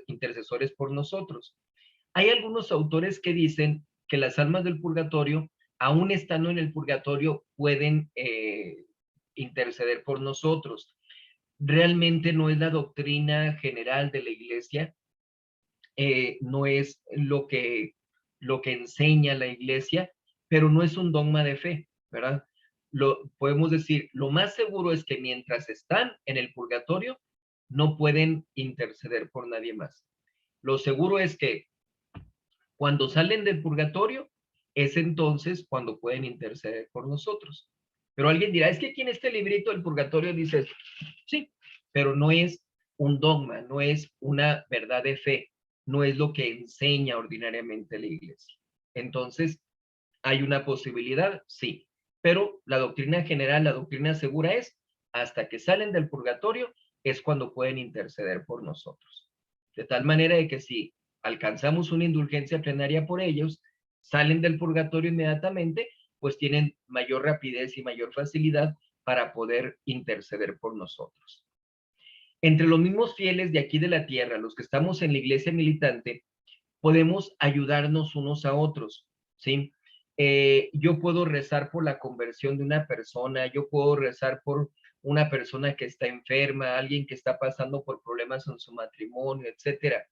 intercesores por nosotros. Hay algunos autores que dicen que las almas del purgatorio, aún estando en el purgatorio, pueden interceder por nosotros. Realmente no es la doctrina general de la iglesia, no es lo que enseña la iglesia, pero no es un dogma de fe, ¿verdad? Podemos decir, lo más seguro es que mientras están en el purgatorio, no pueden interceder por nadie más. Lo seguro es que cuando salen del purgatorio, es entonces cuando pueden interceder por nosotros. Pero alguien dirá, es que aquí en este librito del purgatorio dice, sí, pero no es un dogma, no es una verdad de fe, no es lo que enseña ordinariamente la iglesia. Entonces, ¿hay una posibilidad? Sí, pero la doctrina general, la doctrina segura es, hasta que salen del purgatorio, es cuando pueden interceder por nosotros. De tal manera de que si alcanzamos una indulgencia plenaria por ellos, salen del purgatorio inmediatamente, pues tienen mayor rapidez y mayor facilidad para poder interceder por nosotros. Entre los mismos fieles de aquí de la tierra, los que estamos en la iglesia militante, podemos ayudarnos unos a otros, ¿sí? Yo puedo rezar por la conversión de una persona, yo puedo rezar por una persona que está enferma, alguien que está pasando por problemas en su matrimonio, etcétera.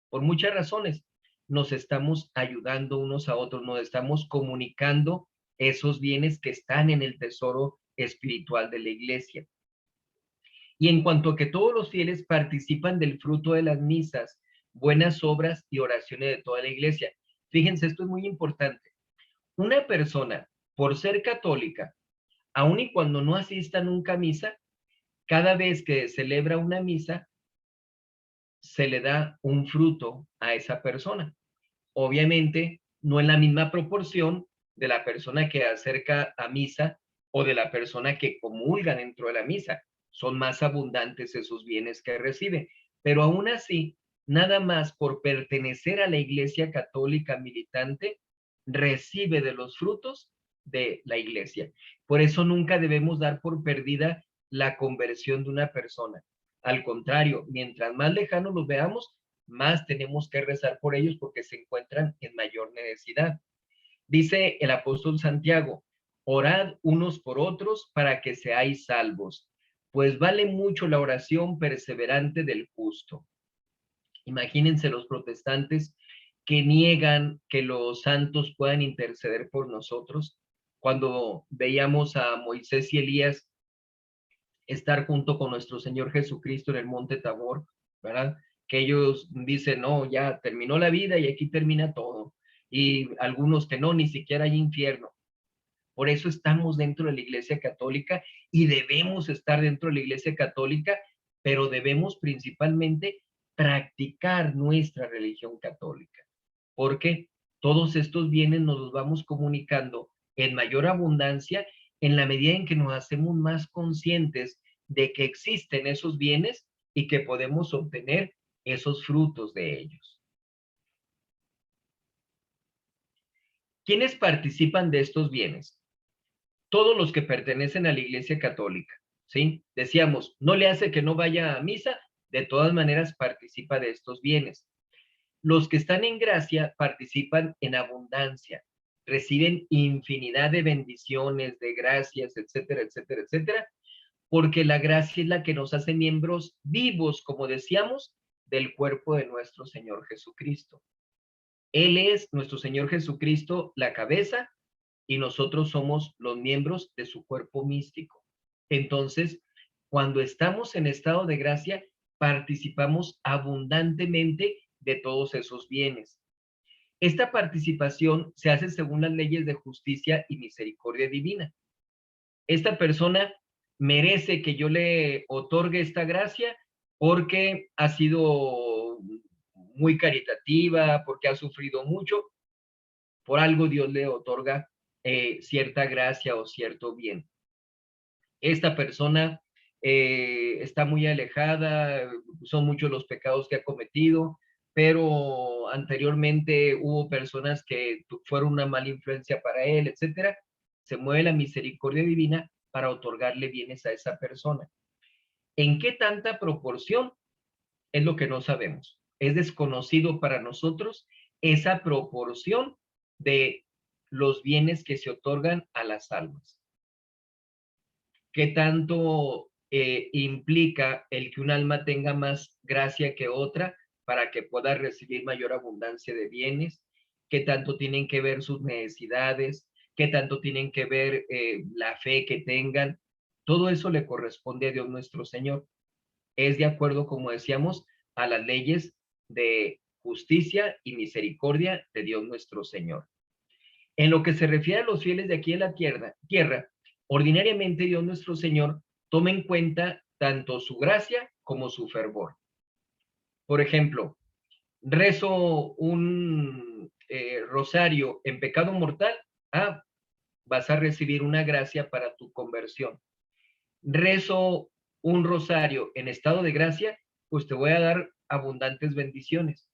Por muchas razones nos estamos ayudando unos a otros, nos estamos comunicando esos bienes que están en el tesoro espiritual de la iglesia. Y en cuanto a que todos los fieles participan del fruto de las misas, buenas obras y oraciones de toda la iglesia. Fíjense, esto es muy importante. Una persona, por ser católica, aun y cuando no asista nunca a misa, cada vez que celebra una misa, se le da un fruto a esa persona. Obviamente, no en la misma proporción de la persona que acerca a misa o de la persona que comulga dentro de la misa. Son más abundantes esos bienes que recibe. Pero aún así, nada más por pertenecer a la Iglesia Católica militante, recibe de los frutos de la Iglesia. Por eso nunca debemos dar por perdida la conversión de una persona. Al contrario, mientras más lejanos los veamos, más tenemos que rezar por ellos porque se encuentran en mayor necesidad. Dice el apóstol Santiago, orad unos por otros para que seáis salvos, pues vale mucho la oración perseverante del justo. Imagínense los protestantes que niegan que los santos puedan interceder por nosotros. Cuando veíamos a Moisés y Elías estar junto con nuestro Señor Jesucristo en el monte Tabor, ¿verdad? Que ellos dicen, no, ya terminó la vida y aquí termina todo. Y algunos que no, ni siquiera hay infierno. Por eso estamos dentro de la Iglesia Católica y debemos estar dentro de la Iglesia Católica, pero debemos principalmente practicar nuestra religión católica, porque todos estos bienes nos los vamos comunicando en mayor abundancia en la medida en que nos hacemos más conscientes de que existen esos bienes y que podemos obtener esos frutos de ellos. ¿Quiénes participan de estos bienes? Todos los que pertenecen a la Iglesia Católica, ¿sí? Decíamos, no le hace que no vaya a misa, de todas maneras participa de estos bienes. Los que están en gracia participan en abundancia, reciben infinidad de bendiciones, de gracias, etcétera, etcétera, etcétera, porque la gracia es la que nos hace miembros vivos, como decíamos, del cuerpo de nuestro Señor Jesucristo. Él es, nuestro Señor Jesucristo, la cabeza, y nosotros somos los miembros de su cuerpo místico. Entonces, cuando estamos en estado de gracia, participamos abundantemente de todos esos bienes. Esta participación se hace según las leyes de justicia y misericordia divina. Esta persona merece que yo le otorgue esta gracia porque ha sido muy caritativa, porque ha sufrido mucho. Por algo Dios le otorga cierta gracia o cierto bien. Esta persona está muy alejada, son muchos los pecados que ha cometido, pero anteriormente hubo personas que fueron una mala influencia para él, etcétera. Se mueve la misericordia divina para otorgarle bienes a esa persona. ¿En qué tanta proporción? Es lo que no sabemos. Es desconocido para nosotros esa proporción de los bienes que se otorgan a las almas. ¿Qué tanto implica el que un alma tenga más gracia que otra para que pueda recibir mayor abundancia de bienes? ¿Qué tanto tienen que ver sus necesidades? ¿Qué tanto tienen que ver la fe que tengan? Todo eso le corresponde a Dios nuestro Señor. es de acuerdo, como decíamos, a las leyes de justicia y misericordia de Dios nuestro Señor. En lo que se refiere a los fieles de aquí en la tierra, ordinariamente Dios nuestro Señor toma en cuenta tanto su gracia como su fervor. Por ejemplo, rezo un rosario en pecado mortal, vas a recibir una gracia para tu conversión. Rezo un rosario en estado de gracia, pues te voy a dar abundantes bendiciones.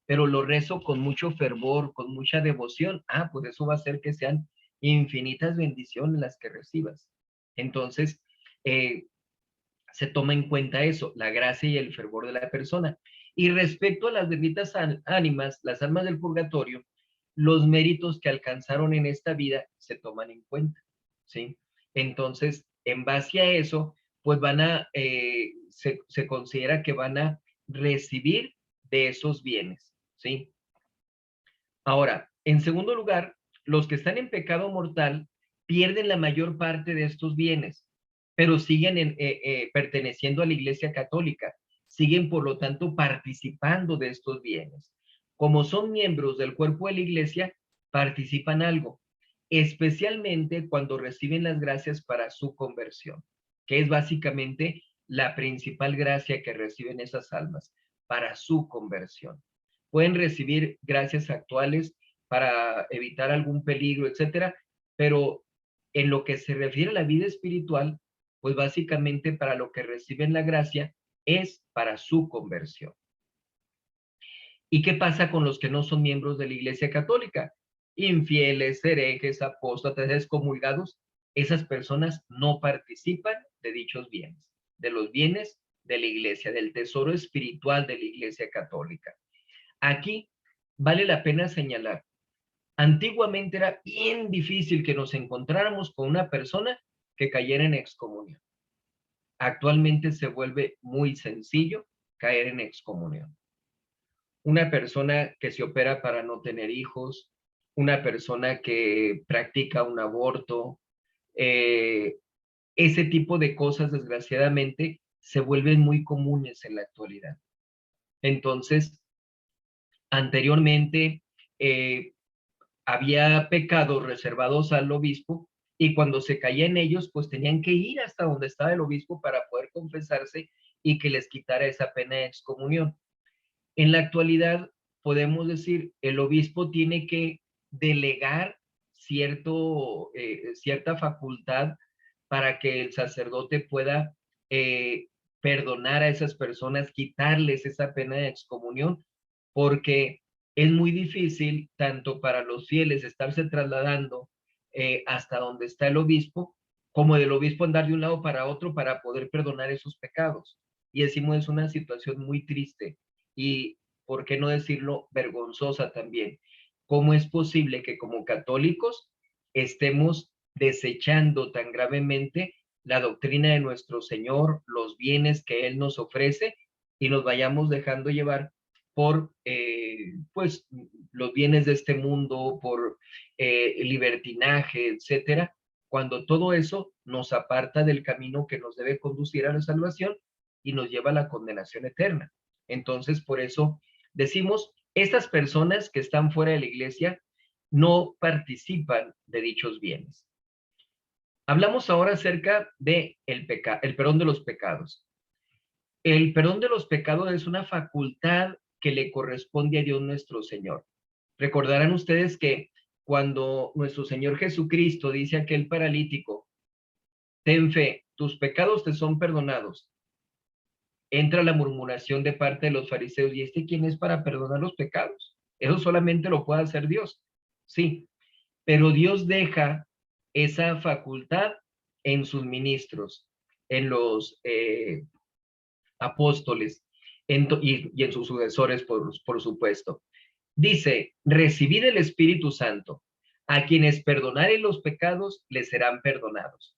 Pero lo rezo con mucho fervor, con mucha devoción, pues eso va a hacer que sean infinitas bendiciones las que recibas. Entonces, se toma en cuenta eso, la gracia y el fervor de la persona. Y respecto a las benditas ánimas, las almas del purgatorio, los méritos que alcanzaron en esta vida se toman en cuenta, ¿sí? Entonces, en base a eso, pues se considera que van a recibir de esos bienes, ¿sí? Ahora, en segundo lugar, los que están en pecado mortal pierden la mayor parte de estos bienes, pero siguen perteneciendo a la Iglesia Católica, siguen por lo tanto participando de estos bienes. Como son miembros del cuerpo de la Iglesia, participan algo, especialmente cuando reciben las gracias para su conversión, que es básicamente la principal gracia que reciben esas almas, para su conversión. Pueden recibir gracias actuales para evitar algún peligro, etcétera, pero en lo que se refiere a la vida espiritual, pues básicamente para lo que reciben la gracia es para su conversión. ¿Y qué pasa con los que no son miembros de la Iglesia Católica? Infieles, herejes, apóstatas, excomulgados, esas personas no participan de dichos bienes, de los bienes de la Iglesia, del tesoro espiritual de la Iglesia Católica. Aquí vale la pena señalar, antiguamente era bien difícil que nos encontráramos con una persona que cayera en excomunión. Actualmente se vuelve muy sencillo caer en excomunión. Una persona que se opera para no tener hijos, una persona que practica un aborto, ese tipo de cosas, desgraciadamente, se vuelven muy comunes en la actualidad. Entonces, anteriormente había pecados reservados al obispo y cuando se caía en ellos, pues tenían que ir hasta donde estaba el obispo para poder confesarse y que les quitara esa pena de excomunión. En la actualidad, podemos decir, el obispo tiene que delegar cierta facultad para que el sacerdote pueda perdonar a esas personas, quitarles esa pena de excomunión, porque es muy difícil tanto para los fieles estarse trasladando hasta donde está el obispo, como del obispo andar de un lado para otro para poder perdonar esos pecados. Y decimos, es una situación muy triste y, ¿por qué no decirlo, vergonzosa también? ¿Cómo es posible que como católicos estemos desechando tan gravemente la doctrina de nuestro Señor, los bienes que Él nos ofrece, y nos vayamos dejando llevar por pues los bienes de este mundo, por libertinaje, etcétera, cuando todo eso nos aparta del camino que nos debe conducir a la salvación y nos lleva a la condenación eterna? Entonces, por eso decimos, estas personas que están fuera de la iglesia no participan de dichos bienes. Hablamos ahora acerca de el perdón de los pecados. El perdón de los pecados es una facultad que le corresponde a Dios nuestro Señor. Recordarán ustedes que cuando nuestro Señor Jesucristo dice a aquel paralítico, ten fe, tus pecados te son perdonados, entra la murmuración de parte de los fariseos, ¿y quién es para perdonar los pecados? Eso solamente lo puede hacer Dios. Sí, pero Dios deja esa facultad en sus ministros, en los apóstoles y en sus sucesores, por supuesto. Dice, recibid el Espíritu Santo. A quienes perdonaren los pecados, les serán perdonados.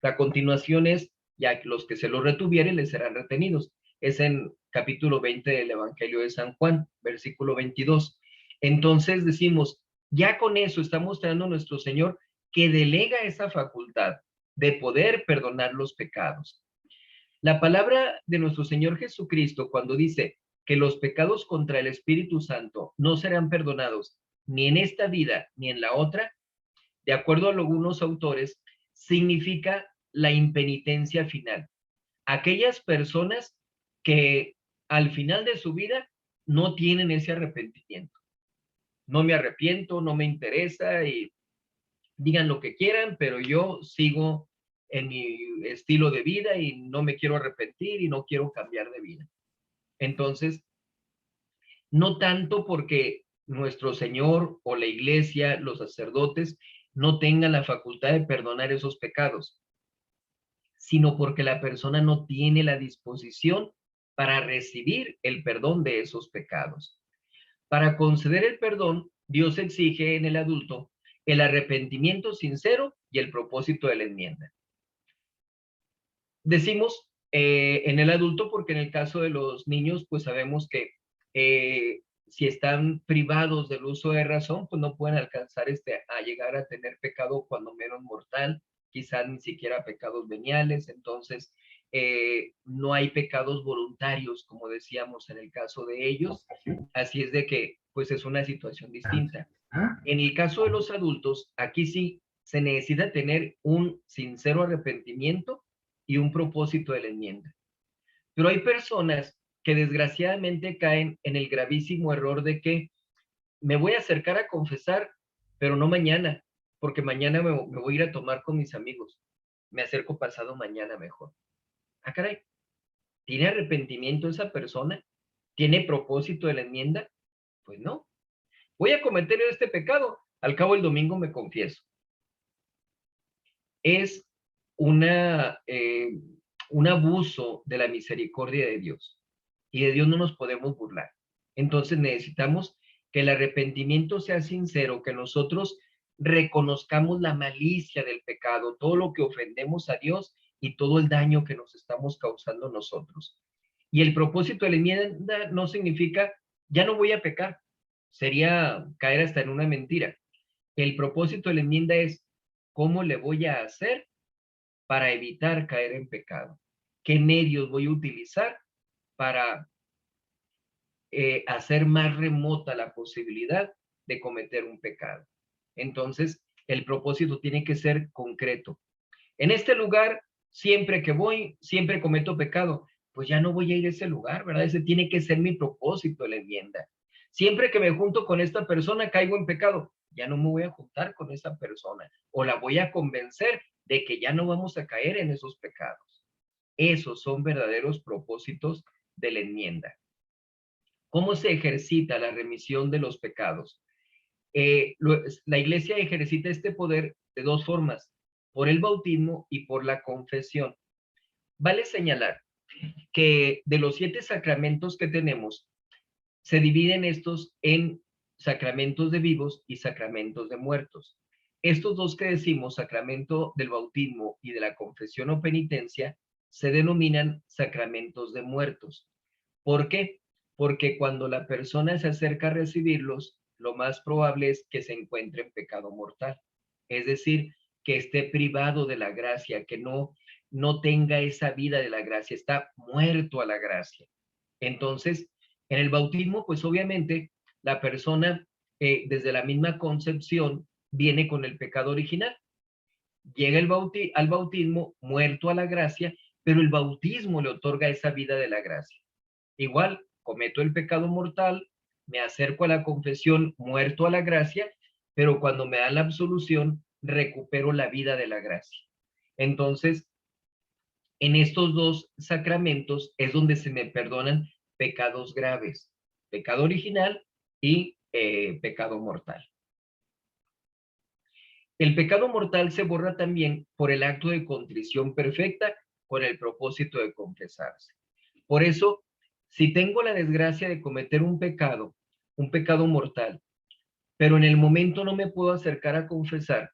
La continuación es, ya los que se los retuvieren, les serán retenidos. Es en capítulo 20 del Evangelio de San Juan, versículo 22. Entonces decimos, ya con eso está mostrando nuestro Señor que delega esa facultad de poder perdonar los pecados. La palabra de nuestro Señor Jesucristo, cuando dice que los pecados contra el Espíritu Santo no serán perdonados ni en esta vida ni en la otra, de acuerdo a algunos autores, significa la impenitencia final. Aquellas personas que al final de su vida no tienen ese arrepentimiento. No me arrepiento, no me interesa y digan lo que quieran, pero yo sigo en mi estilo de vida y no me quiero arrepentir y no quiero cambiar de vida. Entonces, no tanto porque nuestro Señor o la iglesia, los sacerdotes, no tengan la facultad de perdonar esos pecados, sino porque la persona no tiene la disposición para recibir el perdón de esos pecados. Para conceder el perdón, Dios exige en el adulto el arrepentimiento sincero y el propósito de la enmienda. Decimos en el adulto porque en el caso de los niños, pues sabemos que si están privados del uso de razón, pues no pueden alcanzar a llegar a tener pecado cuando menos mortal, quizás ni siquiera pecados veniales. Entonces no hay pecados voluntarios, como decíamos en el caso de ellos. Así es de que pues es una situación distinta. En el caso de los adultos, aquí sí se necesita tener un sincero arrepentimiento y un propósito de la enmienda. Pero hay personas que desgraciadamente caen en el gravísimo error de que me voy a acercar a confesar, pero no mañana, porque mañana me voy a ir a tomar con mis amigos. Me acerco pasado mañana mejor. Ah, caray, ¿tiene arrepentimiento esa persona? ¿Tiene propósito de la enmienda? Pues no. Voy a cometer este pecado, al cabo el domingo me confieso. Es un abuso de la misericordia de Dios. Y de Dios no nos podemos burlar. Entonces necesitamos que el arrepentimiento sea sincero, que nosotros reconozcamos la malicia del pecado, todo lo que ofendemos a Dios y todo el daño que nos estamos causando nosotros. Y el propósito de la enmienda no significa, ya no voy a pecar. Sería caer hasta en una mentira. El propósito de la enmienda es, ¿cómo le voy a hacer para evitar caer en pecado? ¿Qué medios voy a utilizar para hacer más remota la posibilidad de cometer un pecado? Entonces, el propósito tiene que ser concreto. En este lugar, siempre que voy, siempre cometo pecado. Pues ya no voy a ir a ese lugar, ¿verdad? Ese tiene que ser mi propósito de la enmienda. Siempre que me junto con esta persona, caigo en pecado. Ya no me voy a juntar con esa persona o la voy a convencer de que ya no vamos a caer en esos pecados. Esos son verdaderos propósitos de la enmienda. ¿Cómo se ejercita la remisión de los pecados? La iglesia ejercita este poder de dos formas, por el bautismo y por la confesión. Vale señalar que de los 7 sacramentos que tenemos, se dividen estos en sacramentos de vivos y sacramentos de muertos. Estos dos que decimos, sacramento del bautismo y de la confesión o penitencia, se denominan sacramentos de muertos. ¿Por qué? Porque cuando la persona se acerca a recibirlos, lo más probable es que se encuentre en pecado mortal. Es decir, que esté privado de la gracia, que no tenga esa vida de la gracia, está muerto a la gracia. Entonces, en el bautismo, pues obviamente la persona desde la misma concepción viene con el pecado original. Llega al bautismo muerto a la gracia, pero el bautismo le otorga esa vida de la gracia. Igual, cometo el pecado mortal, me acerco a la confesión muerto a la gracia, pero cuando me dan la absolución, recupero la vida de la gracia. Entonces, en estos dos sacramentos es donde se me perdonan pecados graves, pecado original y pecado mortal. El pecado mortal se borra también por el acto de contrición perfecta con el propósito de confesarse. Por eso, si tengo la desgracia de cometer un pecado mortal, pero en el momento no me puedo acercar a confesar,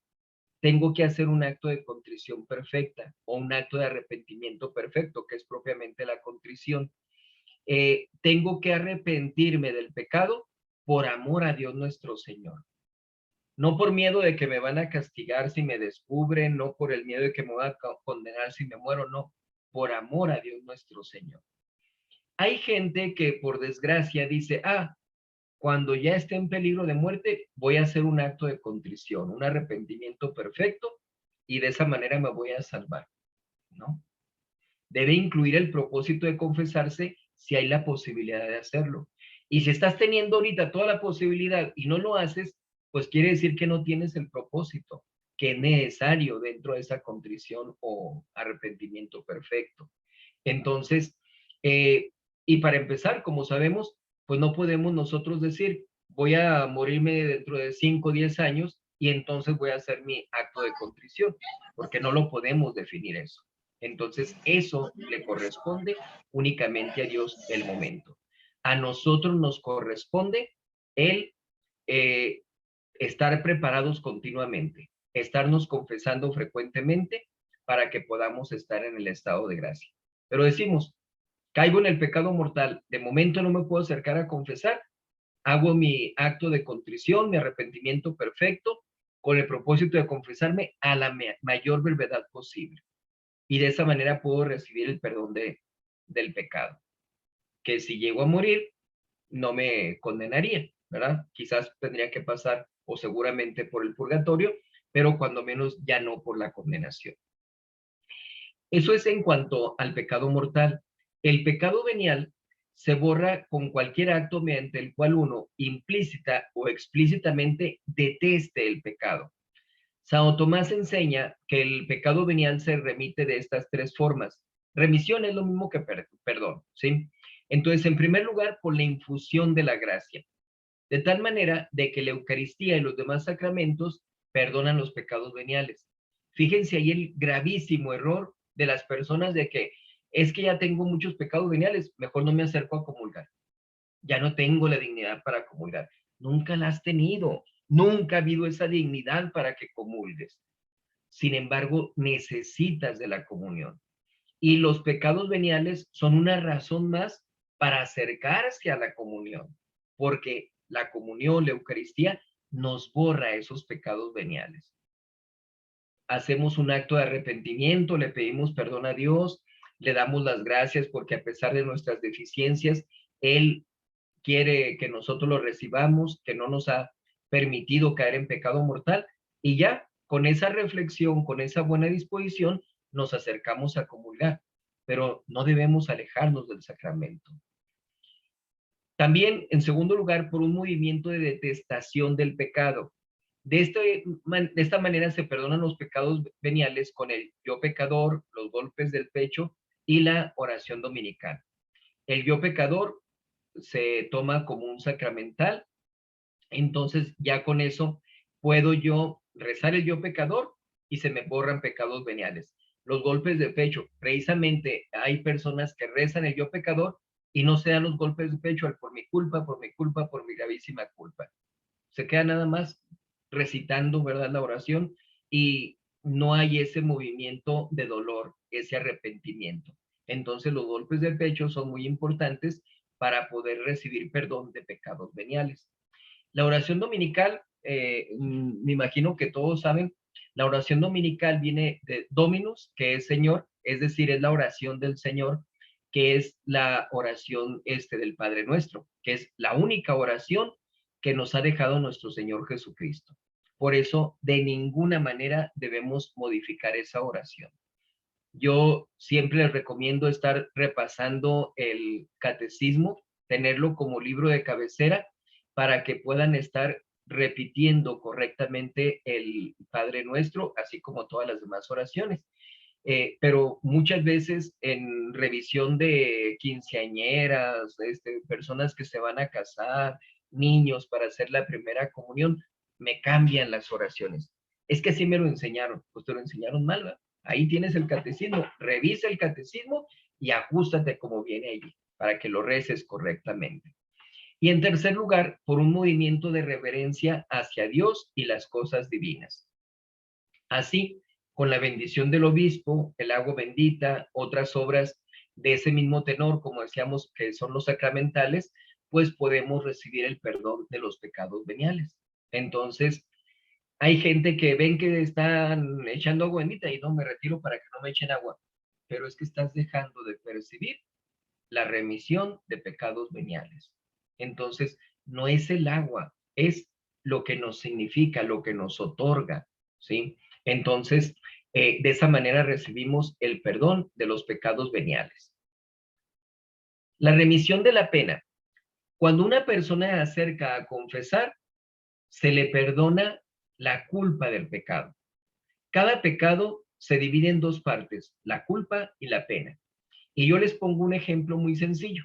tengo que hacer un acto de contrición perfecta o un acto de arrepentimiento perfecto, que es propiamente la contrición. Tengo que arrepentirme del pecado por amor a Dios nuestro Señor. No por miedo de que me van a castigar si me descubren, no por el miedo de que me van a condenar si me muero, no. por amor a Dios nuestro Señor. Hay gente que por desgracia dice, cuando ya esté en peligro de muerte, voy a hacer un acto de contrición, un arrepentimiento perfecto, y de esa manera me voy a salvar, ¿no? Debe incluir el propósito de confesarse si hay la posibilidad de hacerlo. Y si estás teniendo ahorita toda la posibilidad y no lo haces, pues quiere decir que no tienes el propósito que es necesario dentro de esa contrición o arrepentimiento perfecto. Entonces, y para empezar, como sabemos, pues no podemos nosotros decir, voy a morirme dentro de 5 o 10 años y entonces voy a hacer mi acto de contrición, porque no lo podemos definir eso. Entonces, eso le corresponde únicamente a Dios el momento. A nosotros nos corresponde el estar preparados continuamente, estarnos confesando frecuentemente para que podamos estar en el estado de gracia. Pero decimos, caigo en el pecado mortal, de momento no me puedo acercar a confesar, hago mi acto de contrición, mi arrepentimiento perfecto, con el propósito de confesarme a la mayor brevedad posible. Y de esa manera puedo recibir el perdón del pecado. Que si llego a morir, no me condenaría, ¿verdad? Quizás tendría que pasar o seguramente por el purgatorio, pero cuando menos ya no por la condenación. Eso es en cuanto al pecado mortal. El pecado venial se borra con cualquier acto mediante el cual uno implícita o explícitamente deteste el pecado. Santo Tomás enseña que el pecado venial se remite de estas tres formas. Remisión es lo mismo que perdón, ¿sí? Entonces, en primer lugar, por la infusión de la gracia, de tal manera de que la Eucaristía y los demás sacramentos perdonan los pecados veniales. Fíjense ahí el gravísimo error de las personas de que es que ya tengo muchos pecados veniales, mejor no me acerco a comulgar. Ya no tengo la dignidad para comulgar. Nunca la has tenido. Nunca ha habido esa dignidad para que comulgues. Sin embargo, necesitas de la comunión. Y los pecados veniales son una razón más para acercarse a la comunión, porque la comunión, la Eucaristía, nos borra esos pecados veniales. Hacemos un acto de arrepentimiento, le pedimos perdón a Dios, le damos las gracias porque a pesar de nuestras deficiencias, Él quiere que nosotros lo recibamos, que no nos ha permitido caer en pecado mortal, y ya con esa reflexión, con esa buena disposición, nos acercamos a comulgar, pero no debemos alejarnos del sacramento. También, en segundo lugar, por un movimiento de detestación del pecado. De esta manera se perdonan los pecados veniales con el yo pecador, los golpes del pecho y la oración dominical. El yo pecador se toma como un sacramental, entonces ya con eso puedo yo rezar el yo pecador y se me borran pecados veniales. Los golpes de pecho, precisamente hay personas que rezan el yo pecador y no se dan los golpes de pecho por mi culpa, por mi culpa, por mi gravísima culpa. Se queda nada más recitando, ¿verdad?, la oración y no hay ese movimiento de dolor, ese arrepentimiento. Entonces los golpes de pecho son muy importantes para poder recibir perdón de pecados veniales. La oración dominical, me imagino que todos saben, la oración dominical viene de Dominus, que es Señor, es decir, es la oración del Señor, que es la oración del Padre Nuestro, que es la única oración que nos ha dejado nuestro Señor Jesucristo. Por eso, de ninguna manera debemos modificar esa oración. Yo siempre les recomiendo estar repasando el catecismo, tenerlo como libro de cabecera para que puedan estar repitiendo correctamente el Padre Nuestro, así como todas las demás oraciones. Pero muchas veces en revisión de quinceañeras, personas que se van a casar, niños para hacer la primera comunión, me cambian las oraciones. Es que así me lo enseñaron, pues te lo enseñaron mal, ¿verdad? Ahí tienes el catecismo, revisa el catecismo y ajustate como viene allí para que lo reces correctamente. Y en tercer lugar, por un movimiento de reverencia hacia Dios y las cosas divinas. Así, con la bendición del obispo, el agua bendita, otras obras de ese mismo tenor, como decíamos que son los sacramentales, pues podemos recibir el perdón de los pecados veniales. Entonces, hay gente que ven que están echando agua bendita y no me retiro para que no me echen agua. pero es que estás dejando de percibir la remisión de pecados veniales. Entonces, no es el agua, es lo que nos significa, lo que nos otorga, ¿sí? Entonces, de esa manera recibimos el perdón de los pecados veniales. La remisión de la pena. Cuando una persona se acerca a confesar, se le perdona la culpa del pecado. Cada pecado se divide en dos partes, la culpa y la pena. Y yo les pongo un ejemplo muy sencillo.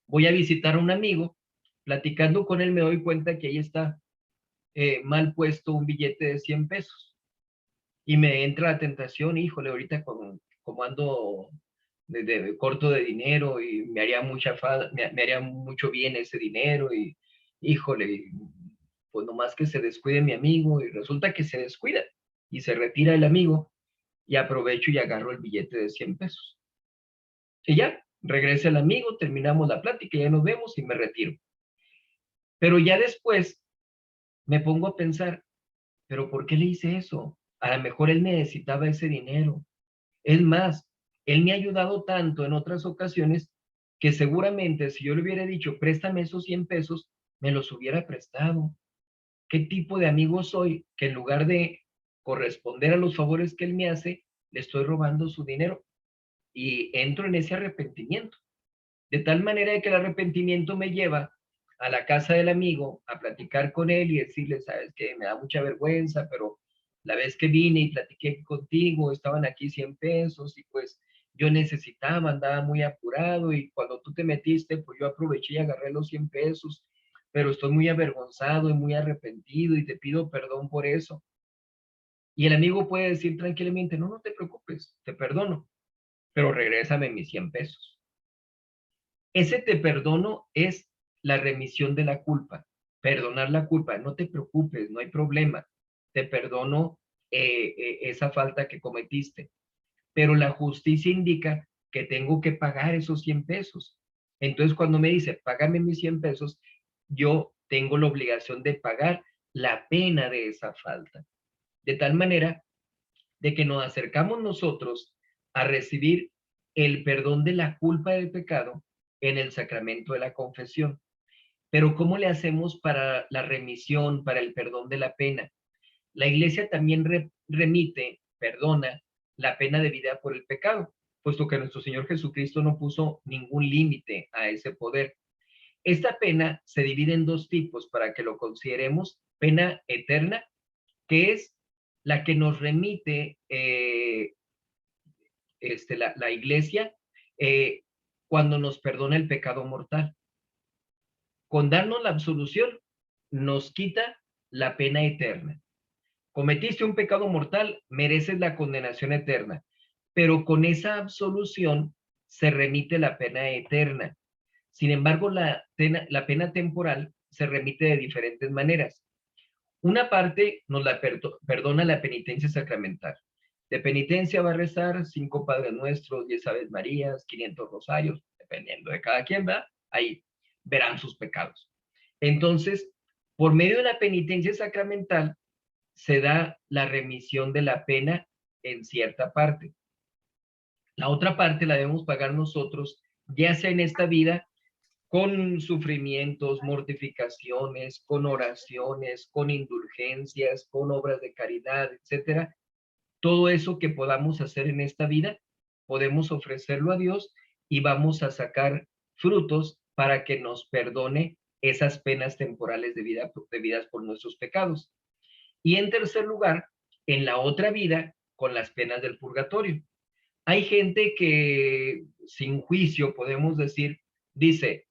Voy a visitar a un amigo, platicando con él me doy cuenta que ahí está mal puesto un billete de 100 pesos. Y me entra la tentación, híjole, ahorita como ando corto de dinero y me haría me haría mucho bien ese dinero y híjole, pues nomás que se descuide mi amigo y resulta que se descuida y se retira el amigo y aprovecho y agarro el billete de 100 pesos. Y ya, regresa el amigo, terminamos la plática, ya nos vemos y me retiro. Pero ya después me pongo a pensar, ¿pero por qué le hice eso? A lo mejor él necesitaba ese dinero. Es más, él me ha ayudado tanto en otras ocasiones que seguramente si yo le hubiera dicho, préstame esos 100 pesos, me los hubiera prestado. ¿Qué tipo de amigo soy que en lugar de corresponder a los favores que él me hace, le estoy robando su dinero? Y entro en ese arrepentimiento. De tal manera que el arrepentimiento me lleva a la casa del amigo a platicar con él y decirle, sabes que me da mucha vergüenza, pero la vez que vine y platiqué contigo, estaban aquí 100 pesos y pues yo necesitaba, andaba muy apurado y cuando tú te metiste, pues yo aproveché y agarré los 100 pesos, pero estoy muy avergonzado y muy arrepentido y te pido perdón por eso. Y el amigo puede decir tranquilamente, no, no te preocupes, te perdono, pero regrésame mis 100 pesos. Ese te perdono es la remisión de la culpa, perdonar la culpa, no te preocupes, no hay problema, te perdono esa falta que cometiste, pero la justicia indica que tengo que pagar esos 100 pesos. Entonces, cuando me dice, págame mis 100 pesos, yo tengo la obligación de pagar la pena de esa falta. De tal manera de que nos acercamos nosotros a recibir el perdón de la culpa del pecado en el sacramento de la confesión. Pero ¿cómo le hacemos para la remisión, para el perdón de la pena? La iglesia también remite, perdona, la pena debida por el pecado, puesto que nuestro Señor Jesucristo no puso ningún límite a ese poder. Esta pena se divide en dos tipos para que lo consideremos: pena eterna, que es la que nos remite la iglesia cuando nos perdona el pecado mortal. Con darnos la absolución, nos quita la pena eterna. Cometiste un pecado mortal, mereces la condenación eterna, pero con esa absolución se remite la pena eterna. Sin embargo, la pena temporal se remite de diferentes maneras. Una parte nos la perdona la penitencia sacramental. De penitencia va a rezar 5 Padres Nuestros, 10 Aves Marías, 500 Rosarios, dependiendo de cada quien, ¿verdad? Ahí verán sus pecados. Entonces, por medio de la penitencia sacramental, se da la remisión de la pena en cierta parte. La otra parte la debemos pagar nosotros, ya sea en esta vida, con sufrimientos, mortificaciones, con oraciones, con indulgencias, con obras de caridad, etcétera. Todo eso que podamos hacer en esta vida, podemos ofrecerlo a Dios y vamos a sacar frutos para que nos perdone esas penas temporales debidas por nuestros pecados. Y en tercer lugar, en la otra vida, con las penas del purgatorio. Hay gente que sin juicio, podemos decir, dice,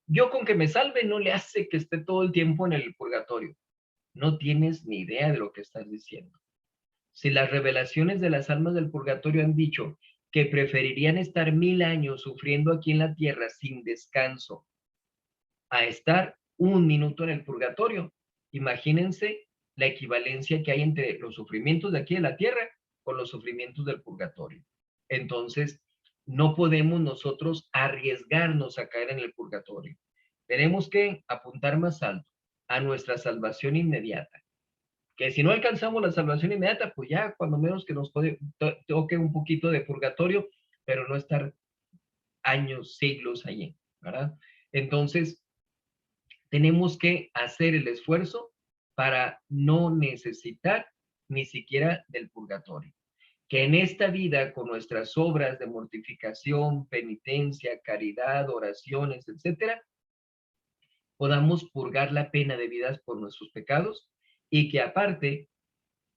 yo con que me salve no le hace que esté todo el tiempo en el purgatorio. No tienes ni idea de lo que estás diciendo. Si las revelaciones de las almas del purgatorio han dicho que preferirían estar 1000 años sufriendo aquí en la tierra sin descanso a estar un minuto en el purgatorio, imagínense la equivalencia que hay entre los sufrimientos de aquí de la tierra con los sufrimientos del purgatorio. Entonces, no podemos nosotros arriesgarnos a caer en el purgatorio. Tenemos que apuntar más alto a nuestra salvación inmediata. que si no alcanzamos la salvación inmediata, pues ya cuando menos que nos toque un poquito de purgatorio, pero no estar años, siglos allí, ¿verdad? Entonces, tenemos que hacer el esfuerzo para no necesitar ni siquiera del purgatorio. Que en esta vida, con nuestras obras de mortificación, penitencia, caridad, oraciones, etcétera, podamos purgar la pena de vidas por nuestros pecados y que aparte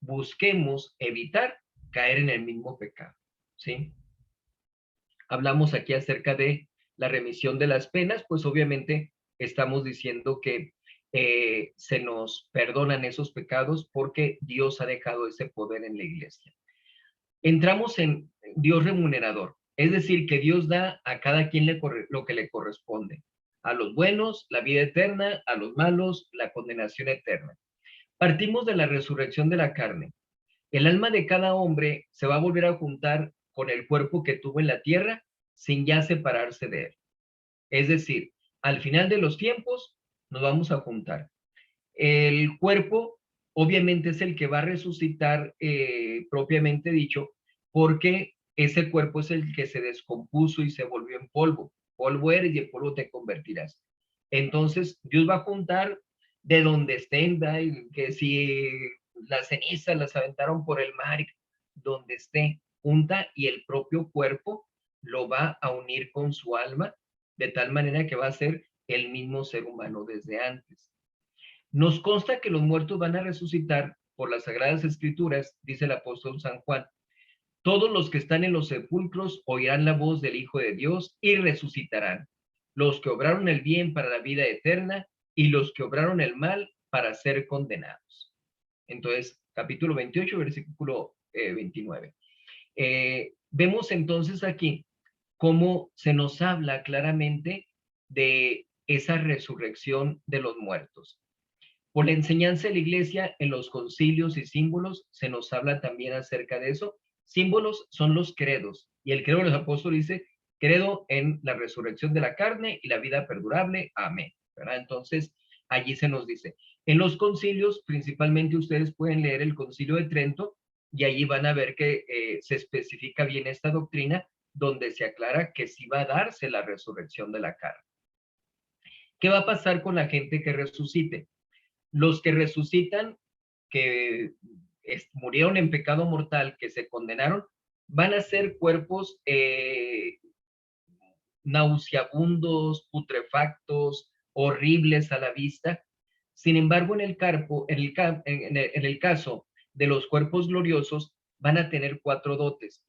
busquemos evitar caer en el mismo pecado, ¿sí? Hablamos aquí acerca de la remisión de las penas, pues obviamente estamos diciendo que se nos perdonan esos pecados porque Dios ha dejado ese poder en la iglesia. Entramos en Dios remunerador, es decir, que Dios da a cada quien lo que le corresponde. A los buenos, la vida eterna; a los malos, la condenación eterna. Partimos de la resurrección de la carne. El alma de cada hombre se va a volver a juntar con el cuerpo que tuvo en la tierra sin ya separarse de él. Es decir, al final de los tiempos nos vamos a juntar. El cuerpo obviamente es el que va a resucitar propiamente dicho, porque ese cuerpo es el que se descompuso y se volvió en polvo. Polvo eres y en polvo te convertirás. Entonces Dios va a juntar de donde estén, ¿verdad? Que si las cenizas las aventaron por el mar, donde esté, junta, y el propio cuerpo lo va a unir con su alma, de tal manera que va a ser el mismo ser humano desde antes. Nos consta que los muertos van a resucitar por las Sagradas Escrituras, dice el apóstol San Juan. Todos los que están en los sepulcros oirán la voz del Hijo de Dios y resucitarán. Los que obraron el bien para la vida eterna y los que obraron el mal para ser condenados. Entonces, capítulo 28, versículo 29. Vemos entonces aquí cómo se nos habla claramente de esa resurrección de los muertos. Por la enseñanza de la iglesia en los concilios y símbolos se nos habla también acerca de eso. Símbolos son los credos, y el credo de los apóstoles dice: credo en la resurrección de la carne y la vida perdurable. Amén. ¿Verdad? Entonces, allí se nos dice. En los concilios, principalmente ustedes pueden leer el Concilio de Trento, y allí van a ver que se especifica bien esta doctrina, donde se aclara que sí va a darse la resurrección de la carne. ¿Qué va a pasar con la gente que resucite? Los que resucitan, que murieron en pecado mortal, que se condenaron, van a ser cuerpos nauseabundos, putrefactos, horribles a la vista. Sin embargo, en el caso de los cuerpos gloriosos, van a tener 4 dotes.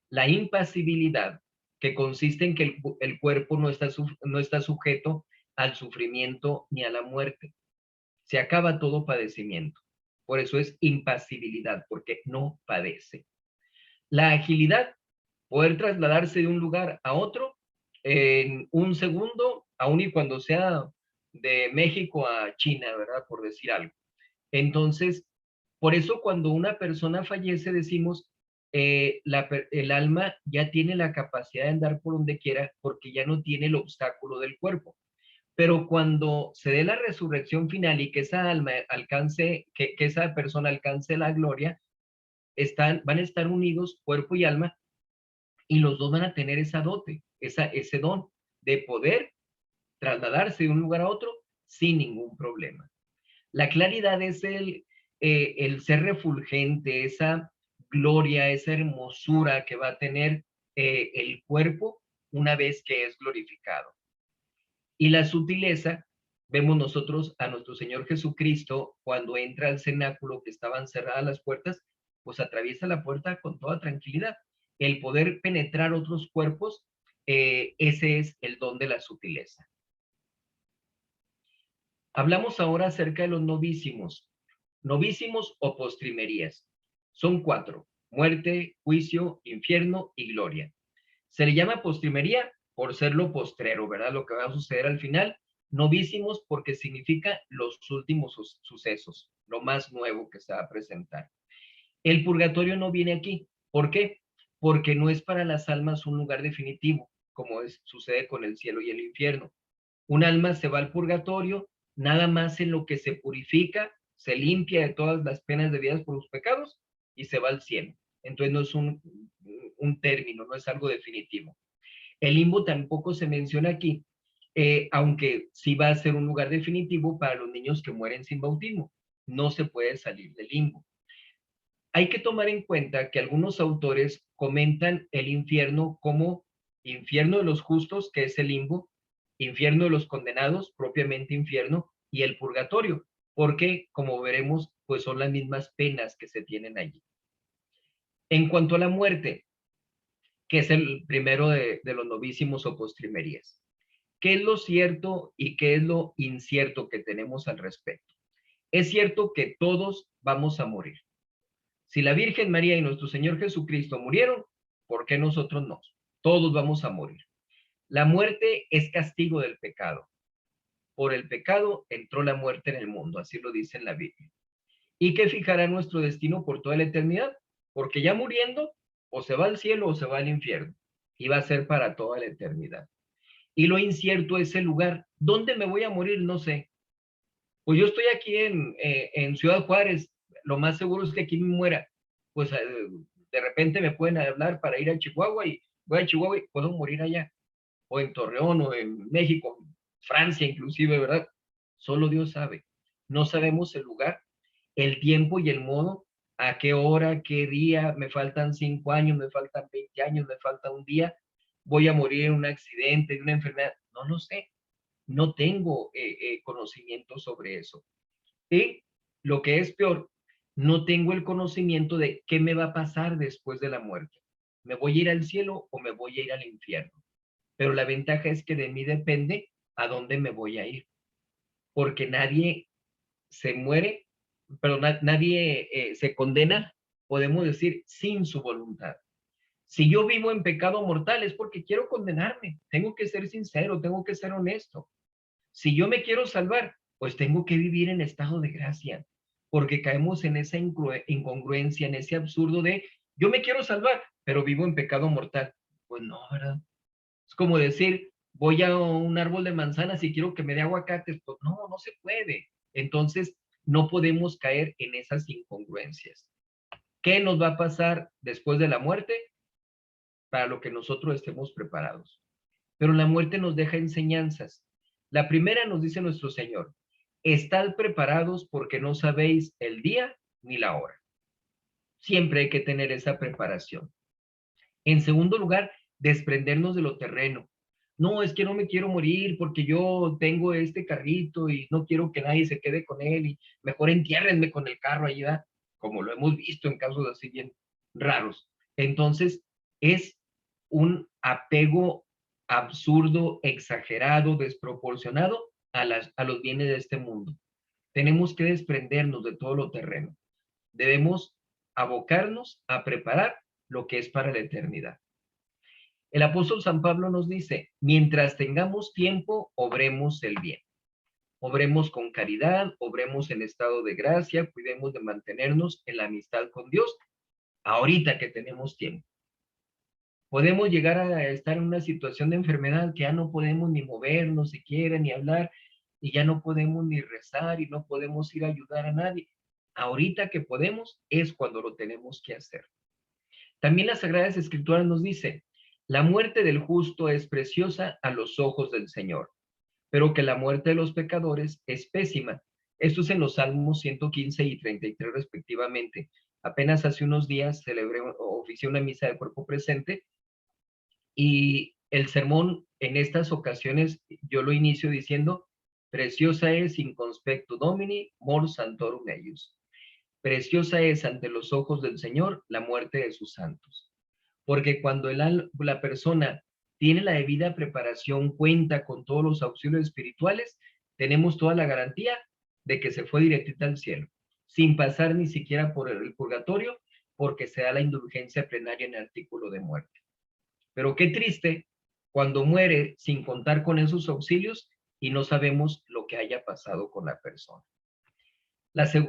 La impasibilidad, que consiste en que el cuerpo no está sujeto al sufrimiento ni a la muerte. Se acaba todo padecimiento. Por eso es impasibilidad, porque no padece. La agilidad, poder trasladarse de un lugar a otro en un segundo, aun y cuando sea de México a China, ¿verdad? Por decir algo. Entonces, por eso cuando una persona fallece decimos, el alma ya tiene la capacidad de andar por donde quiera porque ya no tiene el obstáculo del cuerpo. Pero cuando se dé la resurrección final y que esa alma alcance, que esa persona alcance la gloria, van a estar unidos cuerpo y alma, y los dos van a tener esa dote, ese don de poder trasladarse de un lugar a otro sin ningún problema. La claridad es el ser refulgente, esa gloria, esa hermosura que va a tener el cuerpo una vez que es glorificado. Y la sutileza, vemos nosotros a nuestro Señor Jesucristo cuando entra al cenáculo que estaban cerradas las puertas, pues atraviesa la puerta con toda tranquilidad. El poder penetrar otros cuerpos, ese es el don de la sutileza. Hablamos ahora acerca de los novísimos. Novísimos o postrimerías. Son 4: muerte, juicio, infierno y gloria. Se le llama postrimería por ser lo postrero, ¿verdad? Lo que va a suceder al final. Novísimos porque significa los últimos sucesos, lo más nuevo que se va a presentar. El purgatorio no viene aquí. ¿Por qué? Porque no es para las almas un lugar definitivo, como sucede con el cielo y el infierno. Un alma se va al purgatorio nada más en lo que se purifica se limpia de todas las penas debidas por los pecados y se va al cielo. Entonces no es un término, no es algo definitivo. El limbo tampoco se menciona aquí, aunque sí va a ser un lugar definitivo para los niños que mueren sin bautismo. No se puede salir del limbo. Hay que tomar en cuenta que algunos autores comentan el infierno como infierno de los justos, que es el limbo, infierno de los condenados, propiamente infierno, y el purgatorio, porque, como veremos, pues son las mismas penas que se tienen allí. En cuanto a la muerte, que es el primero de los novísimos o postrimerías, ¿qué es lo cierto y qué es lo incierto que tenemos al respecto? Es cierto que todos vamos a morir. Si la Virgen María y nuestro Señor Jesucristo murieron, ¿por qué nosotros no? Todos vamos a morir. La muerte es castigo del pecado. Por el pecado entró la muerte en el mundo, así lo dice en la Biblia. ¿Y qué fijará nuestro destino por toda la eternidad? Porque ya muriendo, o se va al cielo o se va al infierno. Y va a ser para toda la eternidad. Y lo incierto es el lugar. ¿Dónde me voy a morir? No sé. Pues yo estoy aquí en Ciudad Juárez, lo más seguro es que aquí me muera. Pues de repente me pueden hablar para ir a Chihuahua y voy a Chihuahua y puedo morir allá. O en Torreón, o en México, Francia inclusive, ¿verdad? Solo Dios sabe. No sabemos el lugar, el tiempo y el modo, a qué hora, qué día, me faltan 5 años, me faltan 20 años, me falta un día, voy a morir en un accidente, de una enfermedad. No lo sé. No tengo conocimiento sobre eso. Y lo que es peor, no tengo el conocimiento de qué me va a pasar después de la muerte. ¿Me voy a ir al cielo o me voy a ir al infierno? Pero la ventaja es que de mí depende a dónde me voy a ir. Porque nadie se muere, pero nadie se condena, podemos decir, sin su voluntad. Si yo vivo en pecado mortal es porque quiero condenarme. Tengo que ser sincero, tengo que ser honesto. Si yo me quiero salvar, pues tengo que vivir en estado de gracia, porque caemos en esa incongruencia, en ese absurdo de yo me quiero salvar, pero vivo en pecado mortal. Pues no, ¿verdad? Es como decir, voy a un árbol de manzanas y quiero que me dé aguacates. Pues no, no se puede. Entonces, no podemos caer en esas incongruencias. ¿Qué nos va a pasar después de la muerte? Para lo que nosotros estemos preparados. Pero la muerte nos deja enseñanzas. La primera nos dice nuestro Señor, estad preparados porque no sabéis el día ni la hora. Siempre hay que tener esa preparación. En segundo lugar, desprendernos de lo terreno. No, es que no me quiero morir porque yo tengo este carrito y no quiero que nadie se quede con él y mejor entiérrenme con el carro allá, como lo hemos visto en casos así bien raros. Entonces, es un apego absurdo, exagerado, desproporcionado a los bienes de este mundo. Tenemos que desprendernos de todo lo terreno. Debemos abocarnos a preparar lo que es para la eternidad. El apóstol San Pablo nos dice, mientras tengamos tiempo, obremos el bien. Obremos con caridad, obremos en estado de gracia, cuidemos de mantenernos en la amistad con Dios, ahorita que tenemos tiempo. Podemos llegar a estar en una situación de enfermedad que ya no podemos ni movernos siquiera, ni hablar, y ya no podemos ni rezar y no podemos ir a ayudar a nadie. Ahorita que podemos es cuando lo tenemos que hacer. También las Sagradas Escrituras nos dicen, la muerte del justo es preciosa a los ojos del Señor, pero que la muerte de los pecadores es pésima. Esto es en los Salmos 115 y 33 respectivamente. Apenas hace unos días celebré o oficié una misa de cuerpo presente y el sermón en estas ocasiones yo lo inicio diciendo, preciosa es in conspectu Domini mors santorum eius. Preciosa es ante los ojos del Señor la muerte de sus santos. Porque cuando la persona tiene la debida preparación, cuenta con todos los auxilios espirituales, tenemos toda la garantía de que se fue directita al cielo, sin pasar ni siquiera por el purgatorio, porque se da la indulgencia plenaria en el artículo de muerte. Pero qué triste cuando muere sin contar con esos auxilios y no sabemos lo que haya pasado con la persona.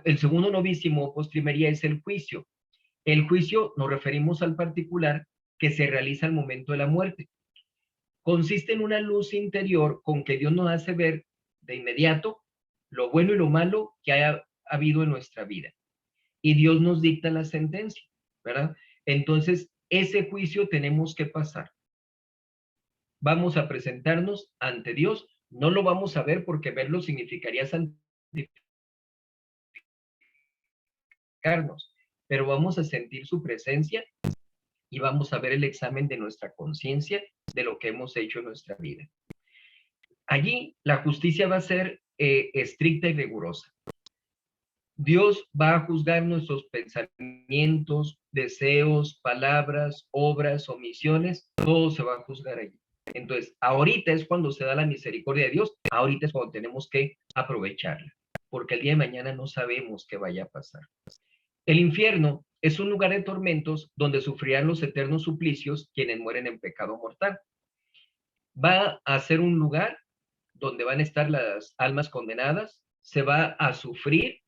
El segundo novísimo postrimería es el juicio. El juicio nos referimos al particular que se realiza al momento de la muerte. Consiste en una luz interior con que Dios nos hace ver de inmediato lo bueno y lo malo que habido en nuestra vida. Y Dios nos dicta la sentencia, ¿verdad? Entonces, ese juicio tenemos que pasar. Vamos a presentarnos ante Dios. No lo vamos a ver porque verlo significaría santificarnos, pero vamos a sentir su presencia y vamos a ver el examen de nuestra conciencia de lo que hemos hecho en nuestra vida. Allí la justicia va a ser estricta y rigurosa. Dios va a juzgar nuestros pensamientos, deseos, palabras, obras, omisiones, todo se va a juzgar allí. Entonces, ahorita es cuando se da la misericordia de Dios, ahorita es cuando tenemos que aprovecharla, porque el día de mañana no sabemos qué vaya a pasar. El infierno es un lugar de tormentos donde sufrirán los eternos suplicios quienes mueren en pecado mortal. Va a ser un lugar donde van a estar las almas condenadas, se va a sufrir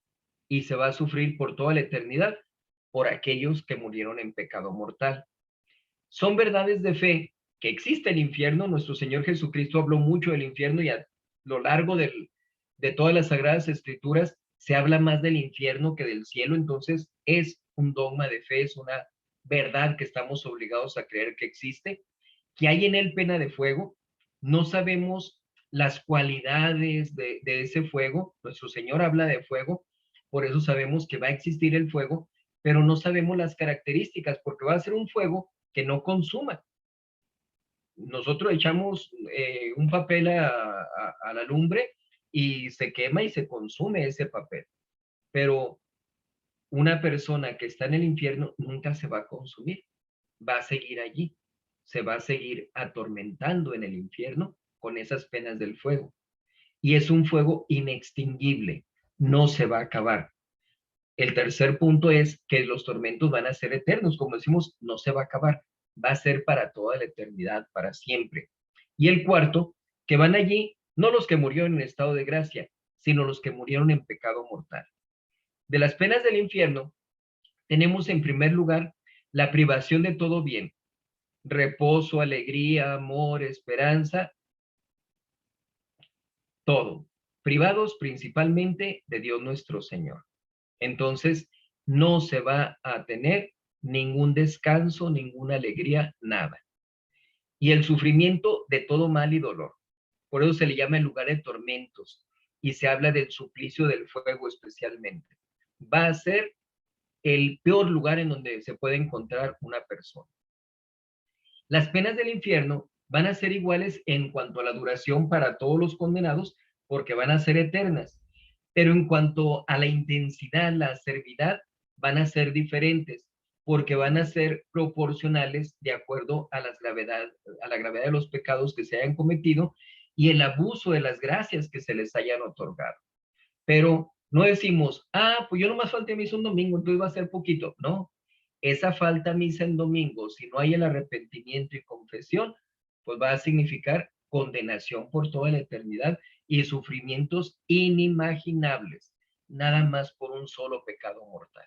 y se va a sufrir por toda la eternidad por aquellos que murieron en pecado mortal. Son verdades de fe que existe el infierno. Nuestro Señor Jesucristo habló mucho del infierno y a lo largo de todas las Sagradas Escrituras se habla más del infierno que del cielo. Entonces es un dogma de fe, es una verdad que estamos obligados a creer que existe, que hay en él pena de fuego. No sabemos las cualidades de ese fuego. Nuestro Señor habla de fuego, por eso sabemos que va a existir el fuego, pero no sabemos las características, porque va a ser un fuego que no consuma. Nosotros echamos un papel a la lumbre y se quema y se consume ese papel, pero una persona que está en el infierno nunca se va a consumir, va a seguir allí, se va a seguir atormentando en el infierno con esas penas del fuego. Y es un fuego inextinguible, no se va a acabar. El tercer punto es que los tormentos van a ser eternos, como decimos, no se va a acabar, va a ser para toda la eternidad, para siempre. Y el cuarto, que van allí no los que murieron en estado de gracia, sino los que murieron en pecado mortal. De las penas del infierno, tenemos en primer lugar la privación de todo bien, reposo, alegría, amor, esperanza, todo, privados principalmente de Dios nuestro Señor. Entonces, no se va a tener ningún descanso, ninguna alegría, nada. Y el sufrimiento de todo mal y dolor. Por eso se le llama el lugar de tormentos y se habla del suplicio del fuego especialmente. Va a ser el peor lugar en donde se puede encontrar una persona. Las penas del infierno van a ser iguales en cuanto a la duración para todos los condenados, porque van a ser eternas. Pero en cuanto a la intensidad, la acervidad, van a ser diferentes, porque van a ser proporcionales de acuerdo a la gravedad de los pecados que se hayan cometido y el abuso de las gracias que se les hayan otorgado. Pero no decimos, pues yo nomás falté a misa un domingo, entonces va a ser poquito. No, esa falta a misa en domingo, si no hay el arrepentimiento y confesión, pues va a significar condenación por toda la eternidad y sufrimientos inimaginables, nada más por un solo pecado mortal.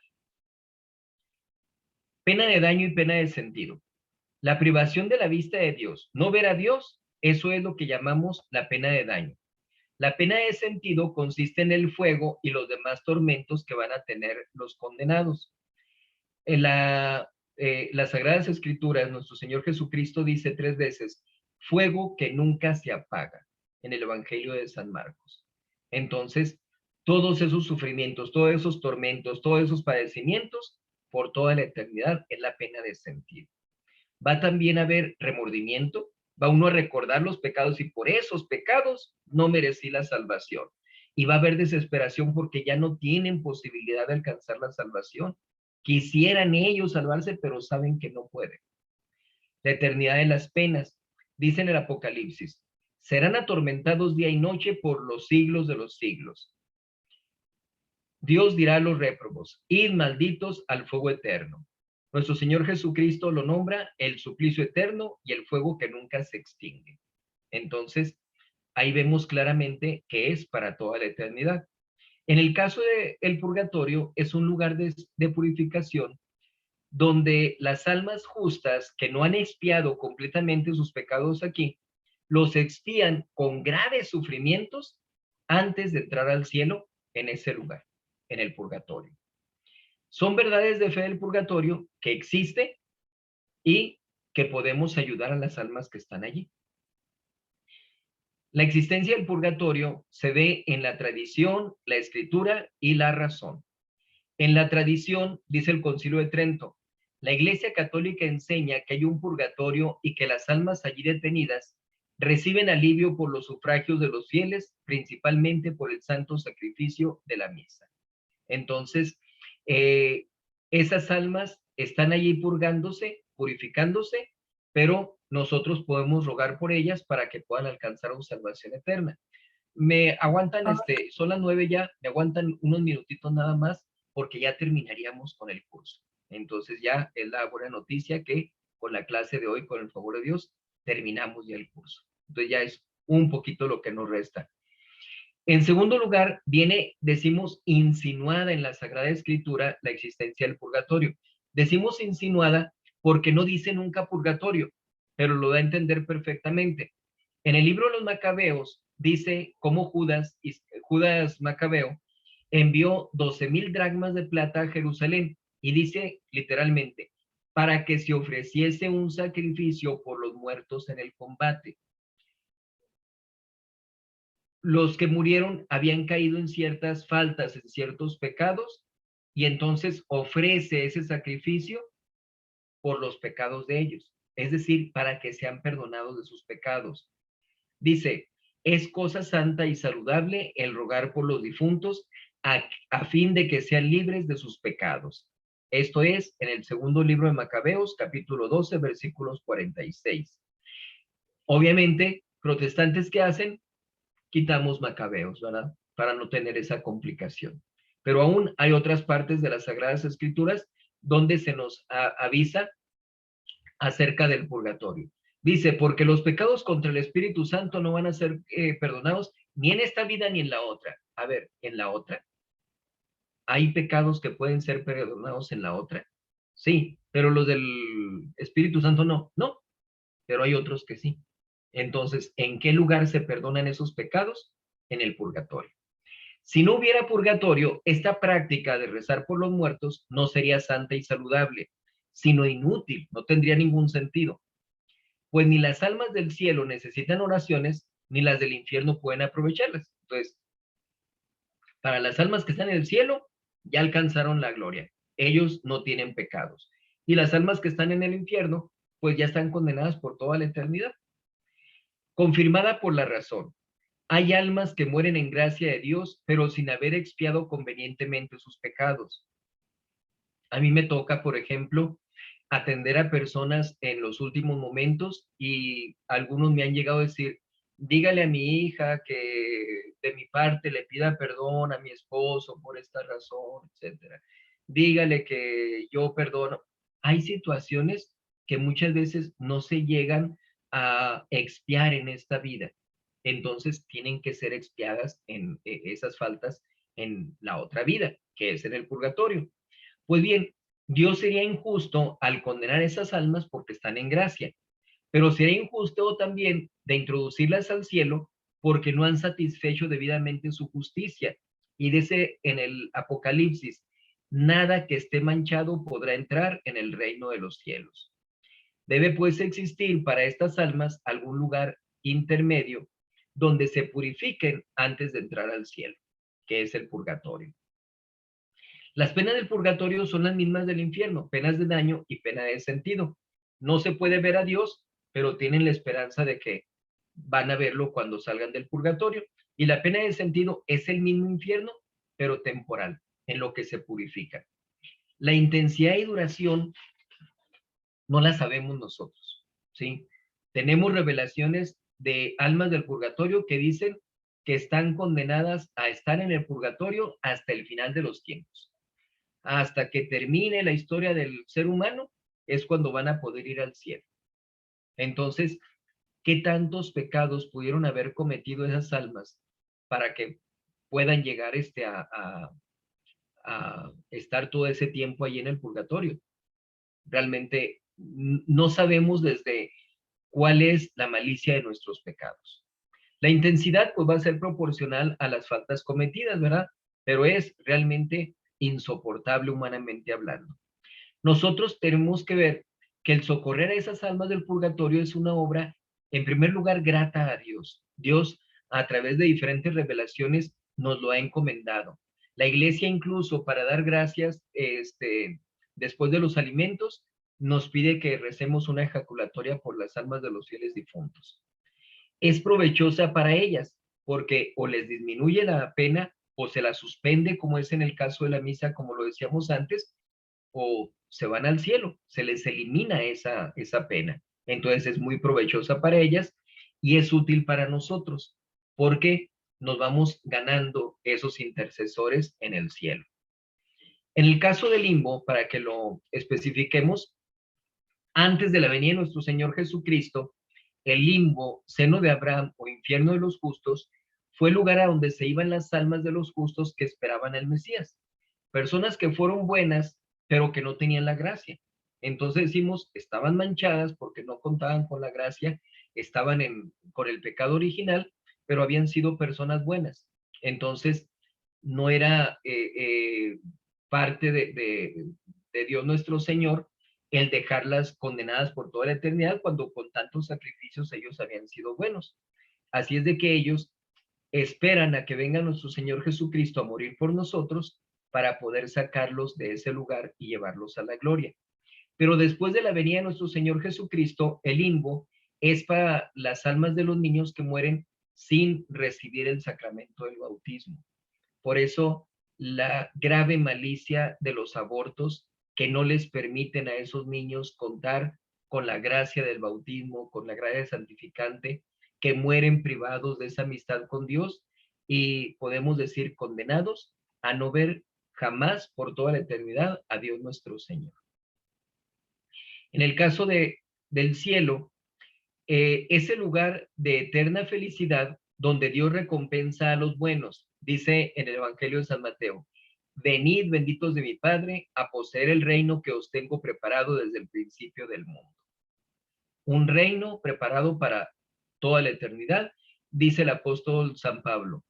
Pena de daño y pena de sentido. La privación de la vista de Dios, no ver a Dios, eso es lo que llamamos la pena de daño. La pena de sentido consiste en el fuego y los demás tormentos que van a tener los condenados. En las Sagradas Escrituras, nuestro Señor Jesucristo dice 3 veces, fuego que nunca se apaga, en el Evangelio de San Marcos. Entonces, todos esos sufrimientos, todos esos tormentos, todos esos padecimientos, por toda la eternidad, es la pena de sentido. Va también a haber remordimiento, va uno a recordar los pecados y por esos pecados no merecí la salvación. Y va a haber desesperación porque ya no tienen posibilidad de alcanzar la salvación. Quisieran ellos salvarse, pero saben que no pueden. La eternidad de las penas, dice en el Apocalipsis, serán atormentados día y noche por los siglos de los siglos. Dios dirá a los réprobos, id malditos al fuego eterno. Nuestro Señor Jesucristo lo nombra el suplicio eterno y el fuego que nunca se extingue. Entonces, ahí vemos claramente que es para toda la eternidad. En el caso del purgatorio, es un lugar de purificación donde las almas justas que no han expiado completamente sus pecados aquí, los expían con graves sufrimientos antes de entrar al cielo en ese lugar. en el purgatorio. Son verdades de fe del purgatorio que existe y que podemos ayudar a las almas que están allí. La existencia del purgatorio se ve en la tradición, la escritura y la razón. En la tradición, dice el Concilio de Trento, la Iglesia Católica enseña que hay un purgatorio y que las almas allí detenidas reciben alivio por los sufragios de los fieles, principalmente por el santo sacrificio de la misa. Entonces, esas almas están allí purgándose, purificándose, pero nosotros podemos rogar por ellas para que puedan alcanzar una salvación eterna. Me aguantan, son las 9 ya, me aguantan unos minutitos nada más, porque ya terminaríamos con el curso. Entonces ya es la buena noticia que con la clase de hoy, con el favor de Dios, terminamos ya el curso. Entonces ya es un poquito lo que nos resta. En segundo lugar, decimos insinuada en la Sagrada Escritura la existencia del purgatorio. Decimos insinuada porque no dice nunca purgatorio, pero lo da a entender perfectamente. En el libro de los Macabeos dice cómo Judas Macabeo envió 12,000 dracmas de plata a Jerusalén y dice literalmente, para que se ofreciese un sacrificio por los muertos en el combate. Los que murieron habían caído en ciertas faltas, en ciertos pecados, y entonces ofrece ese sacrificio por los pecados de ellos, es decir, para que sean perdonados de sus pecados. Dice, es cosa santa y saludable el rogar por los difuntos a fin de que sean libres de sus pecados. Esto es en el segundo libro de Macabeos, capítulo 12, versículos 46. Obviamente, protestantes que hacen, quitamos Macabeos, ¿verdad? Para no tener esa complicación. Pero aún hay otras partes de las Sagradas Escrituras donde se nos avisa acerca del purgatorio. Dice, porque los pecados contra el Espíritu Santo no van a ser perdonados ni en esta vida ni en la otra. A ver, ¿en la otra? ¿Hay pecados que pueden ser perdonados en la otra? Sí, pero los del Espíritu Santo no. No, pero hay otros que sí. Entonces, ¿en qué lugar se perdonan esos pecados? En el purgatorio. Si no hubiera purgatorio, esta práctica de rezar por los muertos no sería santa y saludable, sino inútil, no tendría ningún sentido. Pues ni las almas del cielo necesitan oraciones, ni las del infierno pueden aprovecharlas. Entonces, para las almas que están en el cielo, ya alcanzaron la gloria. Ellos no tienen pecados. Y las almas que están en el infierno, pues ya están condenadas por toda la eternidad. Confirmada por la razón. Hay almas que mueren en gracia de Dios, pero sin haber expiado convenientemente sus pecados. A mí me toca, por ejemplo, atender a personas en los últimos momentos y algunos me han llegado a decir, dígale a mi hija que de mi parte le pida perdón a mi esposo por esta razón, etcétera. Dígale que yo perdono. Hay situaciones que muchas veces no se llegan a expiar en esta vida. Entonces tienen que ser expiadas en esas faltas en la otra vida, que es en el purgatorio. Pues bien, Dios sería injusto al condenar esas almas porque están en gracia, pero sería injusto también de introducirlas al cielo porque no han satisfecho debidamente su justicia. Y dice en el Apocalipsis, nada que esté manchado podrá entrar en el reino de los cielos. Debe pues existir para estas almas algún lugar intermedio donde se purifiquen antes de entrar al cielo, que es el purgatorio. Las penas del purgatorio son las mismas del infierno, penas de daño y pena de sentido. No se puede ver a Dios, pero tienen la esperanza de que van a verlo cuando salgan del purgatorio. Y la pena de sentido es el mismo infierno, pero temporal, en lo que se purifica. La intensidad y duración no la sabemos nosotros, ¿sí? Tenemos revelaciones de almas del purgatorio que dicen que están condenadas a estar en el purgatorio hasta el final de los tiempos. Hasta que termine la historia del ser humano, es cuando van a poder ir al cielo. Entonces, ¿qué tantos pecados pudieron haber cometido esas almas para que puedan llegar a estar todo ese tiempo allí en el purgatorio? Realmente no sabemos desde cuál es la malicia de nuestros pecados. La intensidad pues va a ser proporcional a las faltas cometidas, ¿verdad? pero es realmente insoportable humanamente hablando. Nosotros tenemos que ver que el socorrer a esas almas del purgatorio es una obra, en primer lugar, grata a Dios. Dios, a través de diferentes revelaciones, nos lo ha encomendado. La iglesia incluso para dar gracias después de los alimentos, nos pide que recemos una ejaculatoria por las almas de los fieles difuntos. Es provechosa para ellas porque o les disminuye la pena o se la suspende, como es en el caso de la misa, como lo decíamos antes, o se van al cielo, se les elimina esa pena. Entonces es muy provechosa para ellas y es útil para nosotros porque nos vamos ganando esos intercesores en el cielo. En el caso del limbo, para que lo especifiquemos, antes de la venida de nuestro Señor Jesucristo, el limbo, seno de Abraham o infierno de los justos, fue el lugar a donde se iban las almas de los justos que esperaban al Mesías. Personas que fueron buenas, pero que no tenían la gracia. Entonces decimos, estaban manchadas porque no contaban con la gracia, estaban con el pecado original, pero habían sido personas buenas. Entonces, no era parte de Dios nuestro Señor el dejarlas condenadas por toda la eternidad cuando con tantos sacrificios ellos habían sido buenos. Así es de que ellos esperan a que venga nuestro Señor Jesucristo a morir por nosotros para poder sacarlos de ese lugar y llevarlos a la gloria. Pero después de la venida de nuestro Señor Jesucristo, el limbo es para las almas de los niños que mueren sin recibir el sacramento del bautismo. Por eso, la grave malicia de los abortos que no les permiten a esos niños contar con la gracia del bautismo, con la gracia santificante, que mueren privados de esa amistad con Dios y podemos decir condenados a no ver jamás por toda la eternidad a Dios nuestro Señor. En el caso del cielo, ese lugar de eterna felicidad donde Dios recompensa a los buenos, dice en el Evangelio de San Mateo, venid benditos de mi Padre a poseer el reino que os tengo preparado desde el principio del mundo. Un reino preparado para toda la eternidad, dice el apóstol San Pablo.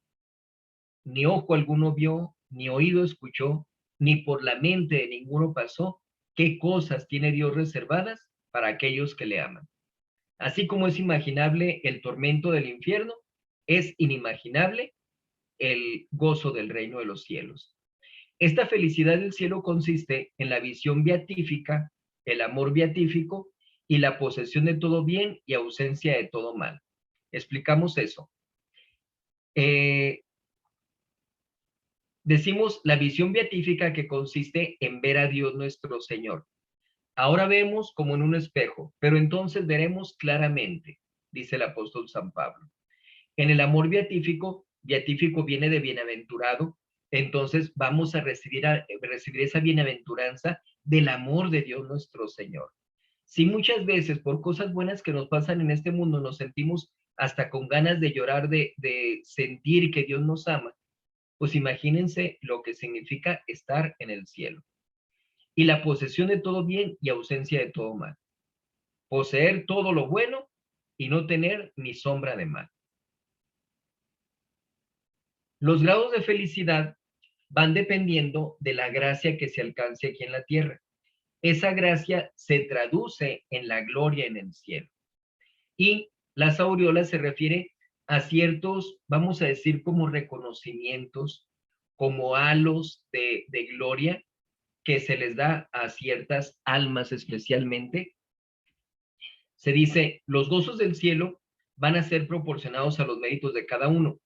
Ni ojo alguno vio, ni oído escuchó, ni por la mente de ninguno pasó qué cosas tiene Dios reservadas para aquellos que le aman. Así como es imaginable el tormento del infierno, es inimaginable el gozo del reino de los cielos. Esta felicidad del cielo consiste en la visión beatífica, el amor beatífico y la posesión de todo bien y ausencia de todo mal. Explicamos eso. Decimos la visión beatífica que consiste en ver a Dios nuestro Señor. Ahora vemos como en un espejo, pero entonces veremos claramente, dice el apóstol San Pablo. En el amor beatífico, beatífico viene de bienaventurado, entonces vamos a recibir esa bienaventuranza del amor de Dios nuestro Señor. Si muchas veces por cosas buenas que nos pasan en este mundo nos sentimos hasta con ganas de llorar, de sentir que Dios nos ama, pues imagínense lo que significa estar en el cielo. Y la posesión de todo bien y ausencia de todo mal. Poseer todo lo bueno y no tener ni sombra de mal. Los grados de felicidad van dependiendo de la gracia que se alcance aquí en la tierra. Esa gracia se traduce en la gloria en el cielo. Y las aureolas se refiere a ciertos, vamos a decir, como reconocimientos, como halos de gloria que se les da a ciertas almas especialmente. Se dice, los gozos del cielo van a ser proporcionados a los méritos de cada uno,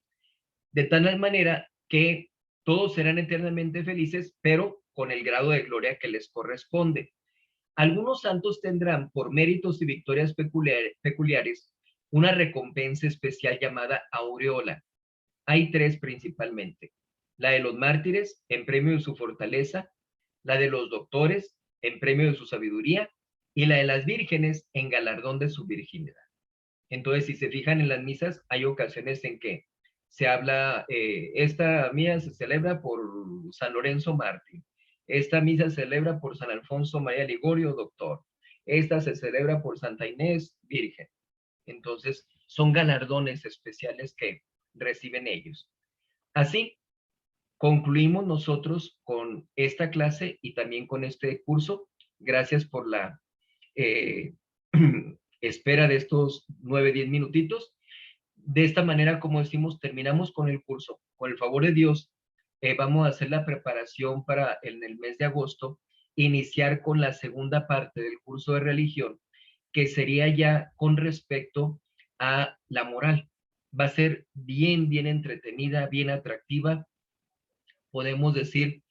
de tal manera que todos serán eternamente felices, pero con el grado de gloria que les corresponde. Algunos santos tendrán, por méritos y victorias peculiares, una recompensa especial llamada aureola. Hay tres principalmente. La de los mártires, en premio de su fortaleza, la de los doctores, en premio de su sabiduría, y la de las vírgenes, en galardón de su virginidad. Entonces, si se fijan en las misas, hay ocasiones en que se habla, esta misa se celebra por San Lorenzo Mártir, esta misa se celebra por San Alfonso María Ligorio, doctor, esta se celebra por Santa Inés, virgen. Entonces, son galardones especiales que reciben ellos. Así, concluimos nosotros con esta clase y también con este curso. Gracias por la espera de estos 9-10 minutitos. De esta manera, como decimos, terminamos con el curso. Con el favor de Dios, vamos a hacer la preparación para en el mes de agosto, iniciar con la segunda parte del curso de religión, que sería ya con respecto a la moral. Va a ser bien entretenida, bien atractiva. Podemos decir,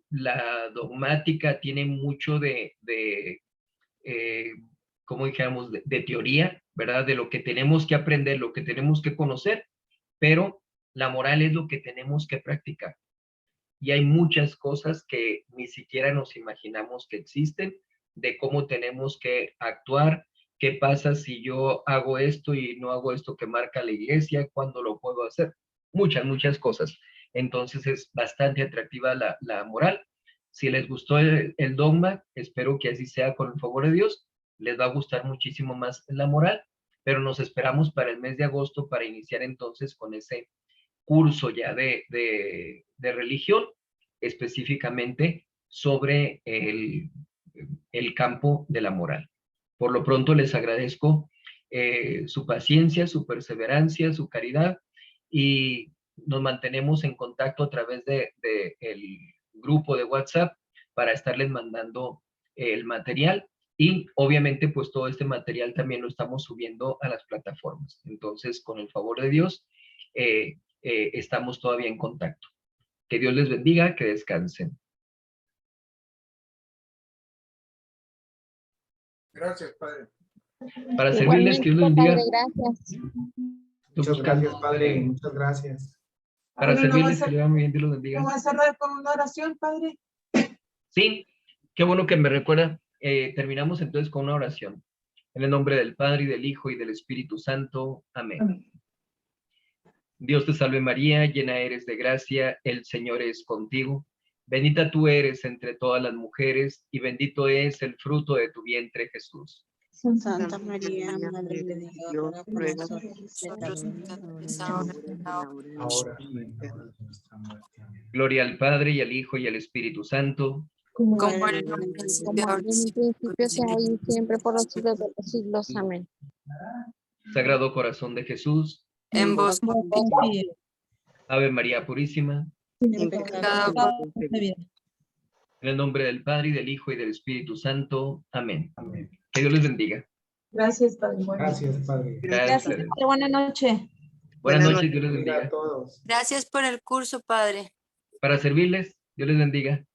la dogmática tiene mucho como dijéramos, de teoría, ¿verdad? De lo que tenemos que aprender, lo que tenemos que conocer, pero la moral es lo que tenemos que practicar. Y hay muchas cosas que ni siquiera nos imaginamos que existen, de cómo tenemos que actuar, qué pasa si yo hago esto y no hago esto que marca la iglesia, cuándo lo puedo hacer, muchas cosas. Entonces es bastante atractiva la moral. Si les gustó el dogma, espero que así sea con el favor de Dios. Les va a gustar muchísimo más la moral, pero nos esperamos para el mes de agosto para iniciar entonces con ese curso ya de religión, específicamente sobre el campo de la moral. Por lo pronto les agradezco su paciencia, su perseverancia, su caridad, y nos mantenemos en contacto a través el grupo de WhatsApp para estarles mandando el material, y obviamente pues todo este material también lo estamos subiendo a las plataformas. Entonces, con el favor de Dios, estamos todavía en contacto. Que Dios les bendiga, que descansen. Gracias, Padre. Para servirles, que Dios les bendiga. Padre, gracias. Muchas gracias, Padre. Muchas gracias. Para servirles, que le va muy bien, Dios los bendiga. ¿Vamos a cerrar con una oración, Padre? Sí, qué bueno que me recuerda. Terminamos entonces con una oración. En el nombre del Padre, y del Hijo, y del Espíritu Santo. Amén. Amén. Dios te salve María, llena eres de gracia, el Señor es contigo. Bendita tú eres entre todas las mujeres, y bendito es el fruto de tu vientre, Jesús. Santa María, Madre de Dios, ruega por nosotros pecadores, Ahora y en la hora de nuestra muerte. Amén. Gloria al Padre, y al Hijo, y al Espíritu Santo. como en el Como principio, en un principio, sea y siempre, por los siglos de los siglos. Amén. Sagrado Corazón de Jesús, en vos Confío. Ave María Purísima, en pecado, en el nombre del Padre, y del Hijo, y del Espíritu Santo. Amén. Amén. Que Dios les bendiga. Gracias, Padre. Gracias, Padre. Gracias. Gracias. Buenas noches. Buenas noches, Dios les Bendiga bendiga. a todos. Gracias por el curso, Padre. Para servirles, Dios les bendiga.